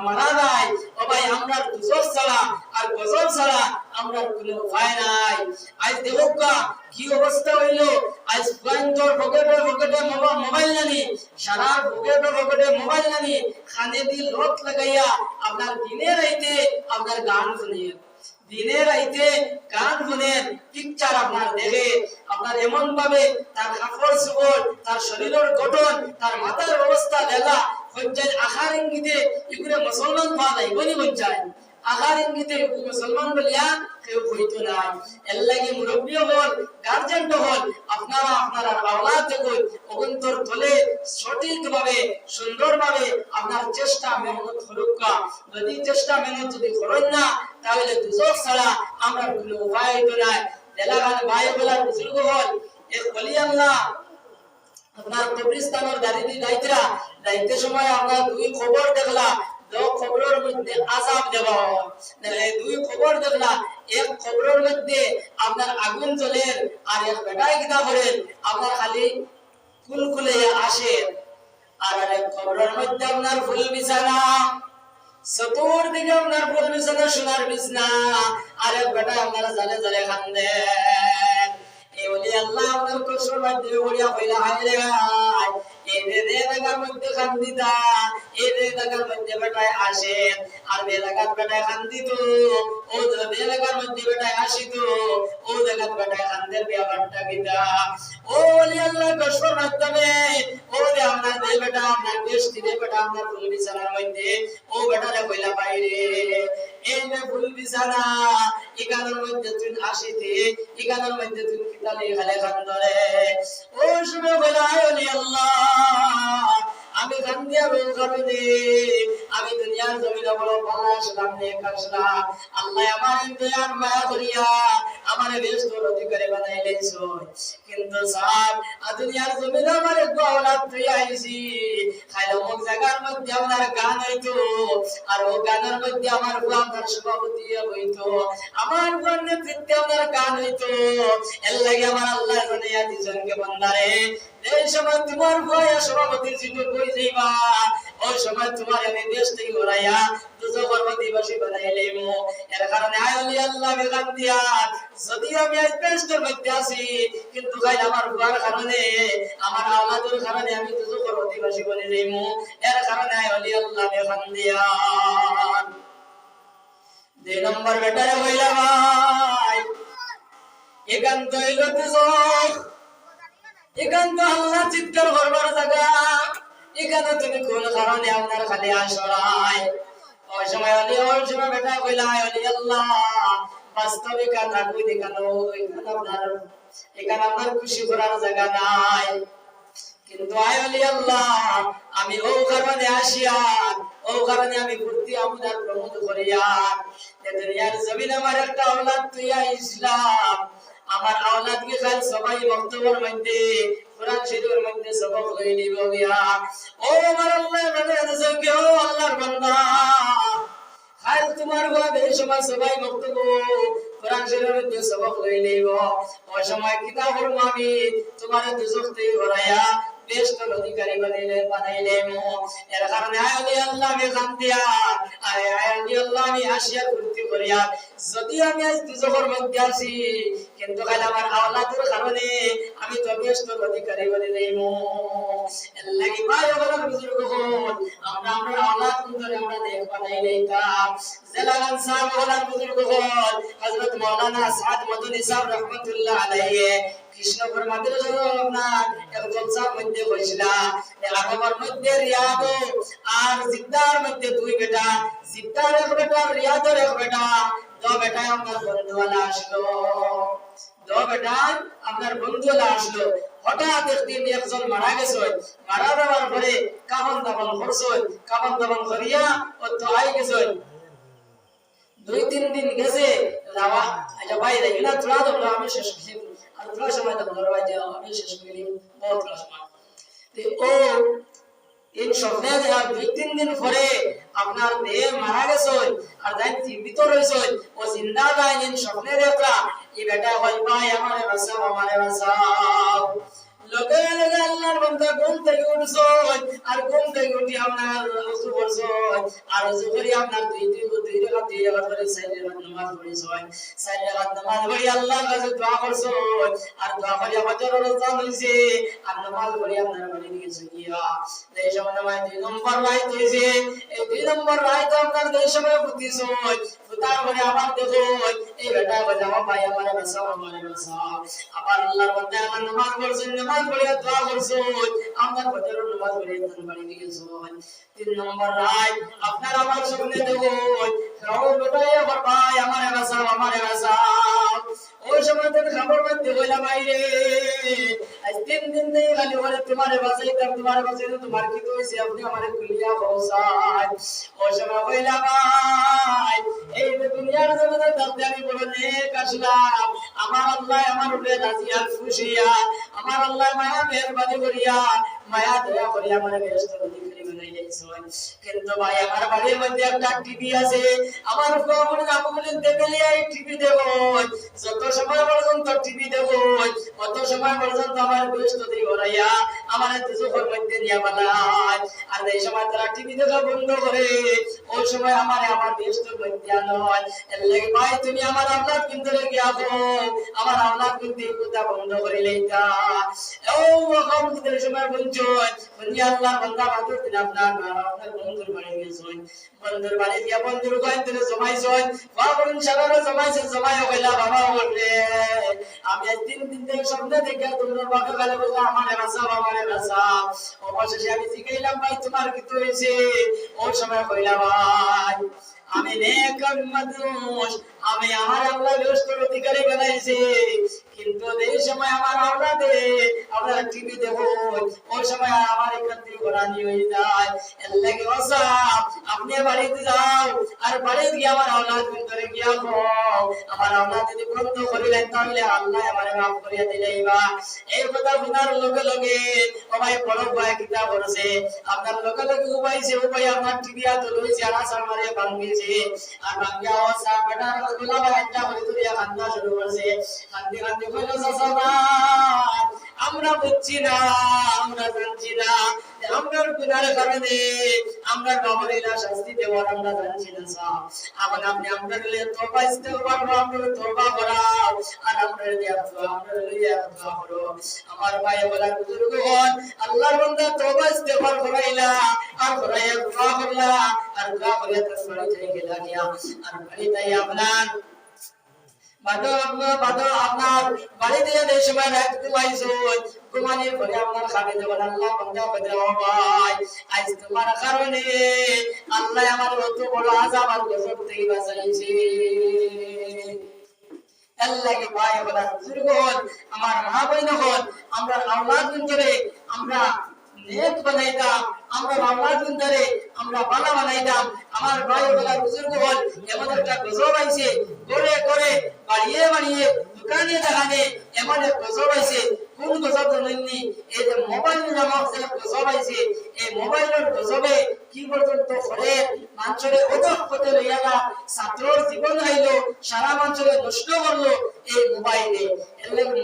মারা যায় ও ভাই আমরা দুজক ছাড়া আর গজব ছাড়া আমরা কোনো উপায় নাই আজ দেখো কি অবস্থা হইলো আজ পয়েন্টর পকেটে মোবাইল নানি সারা পকেটে মোবাইল নানি খানে দি লট লাগাইয়া আপনার দিনে রাইতে আপনার গান শুনিয়ে দিনে রাইতে গান শুনেন পিকচার আপনার দেখে আপনার এমন ভাবে তার কাপড় চোপড় তার শরীরের গঠন তার মাথার অবস্থা দেখা হজ্জায় আখার ইঙ্গিতে এগুলো মুসলমান পাওয়া যায় বলি বঞ্চায় আখার ইঙ্গিতে মুসলমান বলিয়া কেউ হইতো না এর লাগি মুরব্বী হল গার্জেন হল আপনারা আপনারা আওলাদ দেখুন অগন্তর তলে সঠিকভাবে সুন্দরভাবে আপনার চেষ্টা মেহনত হরুকা যদি চেষ্টা মেহনত যদি করেন না তাহলে দুজক ছাড়া আমরা কোনো উপায় হইতো না এলাকার ভাই বলার বুজুর্গ হল এর বলি আল্লাহ আপনার কবরস্থানের দায়িত্ব সময় আমরা দুই খবর দেখলা দো খবরের মধ্যে আযাব দেওয়া দুই খবর দেখলা এক খবরের মধ্যে আপনার আগুন জ্বলে আর এক বেটাই কিতা করেন আপনার খালি কুলকুলে আসে আর এক খবরের মধ্যে আপনার ফুল বিছানা সতুর দিকে আপনার ফুল বিছানা সোনার বিছানা আর এক বেটা আপনারা জালে জালে কান্দে এই বলি আল্লাহ আপনার কসর মধ্যে বলিয়া কইলা হায় রে ভাই এই রে জায়গার মধ্যে কান্দিতা এই রে জায়গার মধ্যে বেটায় আসে আর বে জায়গার বেটায় কান্দিত ও বে জায়গার মধ্যে বেটায় আসিত ও জায়গার বেটায় কান্দের ব্যাপারটা কিতা ও বলি আল্লাহ কসর মাধ্যমে ও রে আমরা বে বেটা আপনার দেশ দিলে বেটা আমরা ফুল বিছানার মধ্যে ও বেটারে কইলা বাইরে এই রে ফুল বিছানা ইকানের মধ্যে তুই আসিতে ইকানের মধ্যে তুই কিতালে খালে কান্দরে ও শুনে বলা আলি আল্লাহ আমি কান্দিয়া রোল করবে আমি দুনিয়ার জমিনে বড় পালাশলাম নে কাশলাম আল্লাহ আমার দয়ার মায়া করিয়া আমার ব্যস্ত অধিকারী বানাইলেছো কিন্তু সাহেব দুনিয়ার জমিনে আমার গোলাপ তুই আইছি খাইলো মুখ জায়গার মধ্যে আমার গান হইতো আর ও গানের মধ্যে আমার আপনার সভাপতি হইতো আমার নেতৃত্বে আমার গান হইতো এর লাগে আমার আল্লাহ জানিয়া দিজনকে বন্দারে এই সময় তোমার ভয় সভাপতির চিঠি কই যাইবা ওই সময় তোমার আমি দেশ থেকে ঘুরাইয়া দুজকের অধিবাসী বানাইলেমু এর কারণে আয়লি আল্লাহ বেগান দিয়া যদি আমি আজ দেশের মধ্যে আছি কিন্তু গাই আমার ভয়ের কারণে আমার আওলাদের কারণে আমি দুজকের অধিবাসী বনে যাইমু এর কারণে আয়লি আল্লাহ বেগান দিয়া দুই নম্বর বেটারে হইলা ভাই একান্ত হইল দুজক একান্ত আল্লাহ চিৎকার করবার জায়গা এখানে তুমি কোন কারণে আপনার খালি আসরাই ওই সময় বেটা কইলা আলি আল্লাহ বাস্তবিক কথা কই দেখানো এখানে আপনার খুশি করার জায়গা নাই কিন্তু আলি আল্লাহ আমি ও কারণে আসিয়া ও কারণে আমি ঘুরতে আপনার প্রমোদ করিয়া দুনিয়ার জমিন আমার একটা আওলাদ তুইয়া ইসলাম আমার আওলাদকে কাল সবাই বক্তব্যের মধ্যে কোরআন শরীফের মধ্যে সবক লই নিব গিয়া ও আমার আল্লাহ বান্দা কেউ আল্লাহর বান্দা কাল তোমার ঘরে সময় সবাই বক্তব্য কোরআন শরীফের মধ্যে সবক লই নিব ওই সময় কিতাব পড়ব আমি তোমার দুজক থেকে ঘরাইয়া বেস্ট অধিকারী বানাইলেন এর কারণে আয়ালি আল্লাহ আমি কান্দিয়া আয়ালি আল্লাহ আমি আসিয়া ঘুরতে করিয়া যদি আমি আজ দুজকের মধ্যে আছি কিন্তু কাল আমার আওলাদের কারণে আমি তো বেস্ট অধিকারী বানাইলেন এর লাগি ভাই আমার বুজুর্গ হন আমরা আমরা আওলাদ করে আমরা দেখ বানাইলাম জেলাগান সাহেব ওলার বুজুর্গ হন হযরত মাওলানা সাদ মদনী সাহেব রাহমাতুল্লাহ আলাইহি কৃষ্ণপুর মাদ্রাসা আপনার এক জলসার মধ্যে বসলা আগমর মধ্যে রিয়াদ আর জিদ্দার মধ্যে দুই বেটা, জিদ্দার এক বেটা রিয়াদের এক বেটা, দো বেটা আমার বন্ধুওয়ালা আসলো, দো বেটা আপনার বন্ধুওয়ালা আসলো। হঠাৎ একদিন একজন মারা গেছে, মারা যাওয়ার পরে কাফন দাফন করছে, কাফন দাফন করিয়া ও তো আই গেছে। 2-3 দিন গেছে যাওয়া আচ্ছা ভাই এগুলা তোরা তো আমি শেষ করি আর তোরা সময় তো ধরবা যে আমি শেষ করি বহুত সময় ও এই স্বপ্নে দেখা 2-3 দিন পরে আপনার দেহ মারা গেছে আর যাই জীবিত রয়েছে ও জিন্দা যায় এই স্বপ্নে দেখা এই বেটা হয় ভাই আমারে বাঁচাও লগে লগে আল্লাহর বান্দা ঘুম থেকে উঠছো আর ঘুম থেকে উঠি আপনার ওযু করছো আর ওযু করি আপনার দুই রাকাত করে 4 রাকাত নামাজ পড়িছো 4 রাকাত নামাজ পড়ি আল্লাহর কাছে দোয়া করছো আর দোয়া করি আমাদের রোজা হইছে আর নামাজ পড়ি আপনার বাড়ি গিয়েছো গিয়া এই সময় নামাজ 2 নম্বর রাত হইছে এই 2 নম্বর রাত আপনার এই সময় বুঝিছো তারপরে আবার দেখো এই বেটা বাজাও ভাই আমারে বাঁচাও আবার আল্লাহর বান্দা আমার নামাজ পড়ছেন নামাজ পড়িয়া দোয়া করছো আমার বদর নামাজ পড়িয়া তান বাড়ি গিয়েছো 3 নম্বর রাত আপনার আমার সামনে দেখো রাও বেটাই আবার ভাই আমারে বাঁচাও ওই সময় তো খবর মধ্যে হইলা বাইরে আজ 3 দিন নেই খালি বলে তোমারে বাঁচাইতাম তোমার কি তো হইছে আপনি আমারে কুলিয়া বসাই ওই সময় হইলা ভাই এই দুনিয়ার জগতে তাতে আমি বলে নেক আসলাম আমার আল্লাহ আমার উপরে রাজি আর খুশিয়া আমার আল্লাহ মায়া মেহেরবানি করিয়া মায়া দয়া করিয়া আমারে বেহেশত অধিকারী বানাই দিয়েছে কিন্তু ভাই আমার বাড়ির মধ্যে একটা টিভি আছে আমার ফোন আমগুলিন দেখলে এই টিভি দেব যত সময় পর্যন্ত টিভি দেব কত সময় পর্যন্ত আমার বেহেশত দিয়ে ভরাইয়া আমার দুজখের মধ্যে নিয়া বানায় আর এই সময় তারা টিভি দেখা বন্ধ করে ওই সময় আমার বেহেশতের মধ্যে আনয় এর লাগি ভাই তুমি আমার আওলাদ কিন্তু রেখে আসো আমার আওলাদ কিন্তু কথা বন্ধ করে লইতা ও ওখান থেকে সময় বলছো বলি আল্লাহ বান্দা বাদর দিন আপনার বন্ধুর বাড়ি গেছেন বন্ধুর বাড়ি গিয়া বন্ধুর কয়েন ধরে জমাইছেন বাবুন সারারা জমাই হইলা বাবা বললে আমি আজ 3 দিন থেকে স্বপ্নে দেখে তোমার বাবা গেলে বলে আমারে বাঁচাও অবশেষে আমি জিজ্ঞাইলাম ভাই তোমার কি হয়েছে ওই সময় কইলা ভাই আমি নেক মানুষ আমি আমার আল্লাহ বেহেশতের অধিকারী বানাইছে কিন্তু এই সময় আমার আওলাদে আমরা টিভি দেখো ওই সময় আমার এখান থেকে গোরানি হয়ে যায় এর লাগি ওয়াসাব আপনি বাড়িতে যাও আর বাড়িতে গিয়ে আমার আওলাদ করে গিয়া আমার আওলাদ যদি বন্ধ করিলেন তাহলে আল্লাহ আমারে মাফ করিয়া দিলেইবা এই কথা শোনার লগে লগে ও ভাই বড় ভাই কিতা করেছে আপনার লগে লগে উপাইছে উপাই আমার টিভি আত লইছে আর আসার মারে ভাঙিছে আর ভাঙিয়া ওয়াসাব বেটা গোলা ভাই একটা করে তুলিয়া কান্না শুরু করছে কান্দি কইলো সাসাবা আমরা বুঝছি না আমরা জানছি না আমরার গুনাহের কারণে আমরা বাবারেরা শাস্তি দেওয়ার আমরা জানছি না স্যার এখন আপনি আমরা লে তওবা ইস্তেগফার আমরা তওবা করাও আর আমরা লিয়া দোয়া করো আমার ভাই বলার বুজুর্গগণ আল্লাহর বান্দা তওবা ইস্তেগফার করাইলা আর করাইয়া দোয়া করলা আর দোয়া করিয়া তার বাড়ি থেকে লাগিয়া আর বাড়িতে আপনার আপনার বাড়িতে যে সময় রাত ঘুমাইছো ঘুমানোর পরে আপনার খাবে দেবেন আল্লাহ বান্দা বলে ও ভাই আজ তোমার কারণে আল্লাহ আমার অত বড় আযাব আর গজব থেকে বাঁচাইছে আল্লাহকে ভাই বলা বুজুর্গগণ আমার মা বোনগণ আমরা আওলাদ করে আমরা নেক বানাইতাম আমরা আওলাদ করে আমরা ভালো বানাইতাম আমার ভাই বলা বুজুর্গগণ এমন একটা গজব আইছে করে করে বাড়িয়ে দোকানে দোকানে এমন এক গজব আইছে কোন গজব জানেননি এই যে মোবাইল নামক যে গজব আইছে এই মোবাইলের গজবে কি পর্যন্ত করে মানুষের অধঃপতন হইয়া না ছাত্রর জীবন আইলো সারা মানুষের নষ্ট করলো এই মোবাইলে এর লাগি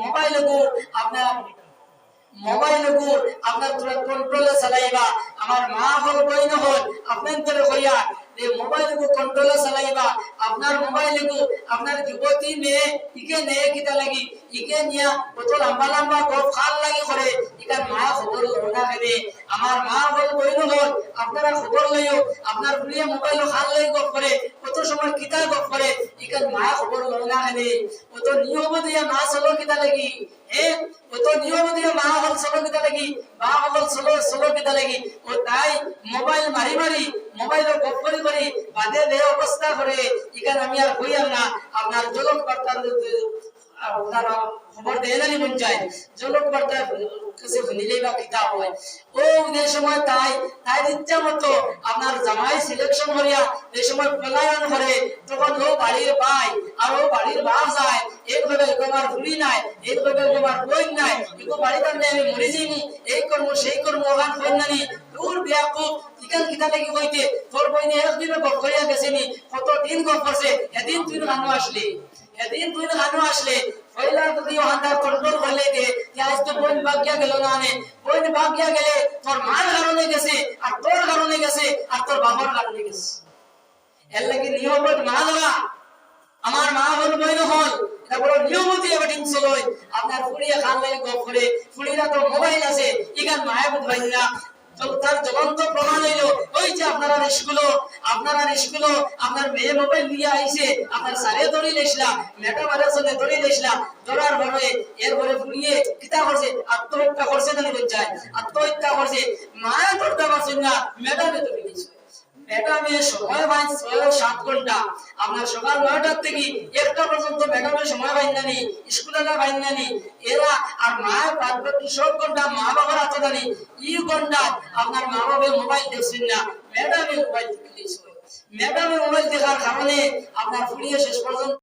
আপনার তোরা কন্ট্রোলে চালাইবা আমার মা হল বইন হল আপনাদের কইয়া এই মোবাইলকে কন্ট্রোলে চালাইবা আপনার মোবাইলকে আপনার যুবতী মেয়ে ইকে নে কিতা লাগি ইকে নিয়া কত লম্বা গপ খাল লাগি করে এটা মা খবর লোনা খেলে আমার মা বল কইল হল আপনারা খবর লইও আপনার ফুলিয়ে মোবাইল খাল লই গপ করে কত সময় কিতা গপ করে ইকান মা খবর লোনা খেলে কত নিয়ম দিয়া মা চলো কিতা লাগি কত নিয়ম দিয়া মা হল চলো কিতা লাগি মা হল চলো কিতা লাগি ও তাই মোবাইল মারি মারি মোবাইল গপ করে করে বাদে দেহ অবস্থা করে ইকান আমি আর কইয়াম না আপনার জলক বার্তার আপনারা খবর দেয়নি পঞ্চায়েত জলক বার্তা কাছে নিলেই বা কিতাব হয় ও যে সময় তাই ইচ্ছা মতো আপনার জামাই সিলেকশন করিয়া যে সময় পলায়ন করে তখন ও বাড়ির ভাই আর ও বাড়ির বাপ যায় এইভাবে তোমার ভুলি নাই এইভাবে তোমার বই নাই কিন্তু বাড়িতে আমি মরে যাইনি এই কর্ম সেই কর্ম ওখান কন্যানি দূর ব্যাকুপ ইকান কিতা লাগি হইতে তোর বইনে একদিনও গপ করিয়া গেছেনি কত দিন গপ করছে এদিন তুই গানো আসলে পয়লা যদি ওখানকার কন্ট্রোল করলে দে আজ তো বোন ভাগ্যা গেল না নে বোন ভাগ্যা গেলে তোর মার কারণে গেছে আর তোর কারণে গেছে আর তোর বাবার কারণে গেছে এর লাগি নিয়মত মা লাগা আমার মা হল বইন হল এটা বড় নিয়মতি এবারে চলয় আপনার ফুড়িয়া খান লাগে গপ করে ফুড়িরা তো মোবাইল আছে ইগান মায়া বুঝ ভাইরা তার জ্বলন্ত প্রমাণ হইল ওই যে আপনারা স্কুল আপনার মেয়ে মোবাইল নিয়ে আইছে আপনার সারে ধরে লেসলা মেটা মারার সঙ্গে ধরে লেসলা ধরার পরে এরপরে ফুরিয়ে কিতা করছে আত্মহত্যা করছে না বঞ্চায় আত্মহত্যা করছে মায়া করতে পারছেন না মেটামে ধরে গেছে মেটামে সময় পাই 6-7 ঘন্টা আপনার সকাল 9টা থেকে 1টা পর্যন্ত মেটামে সময় পাই না নি স্কুলে না পাই না নি এরা আর মায়া প্রাপ্তি সব ঘন্টা মা বাবার হাতে জানি ই ঘন্টা আপনার মা বাবা মোবাইল দেখছেন না মেটামে মোবাইল দেখার কারণে আপনার ফুরিয়ে শেষ পর্যন্ত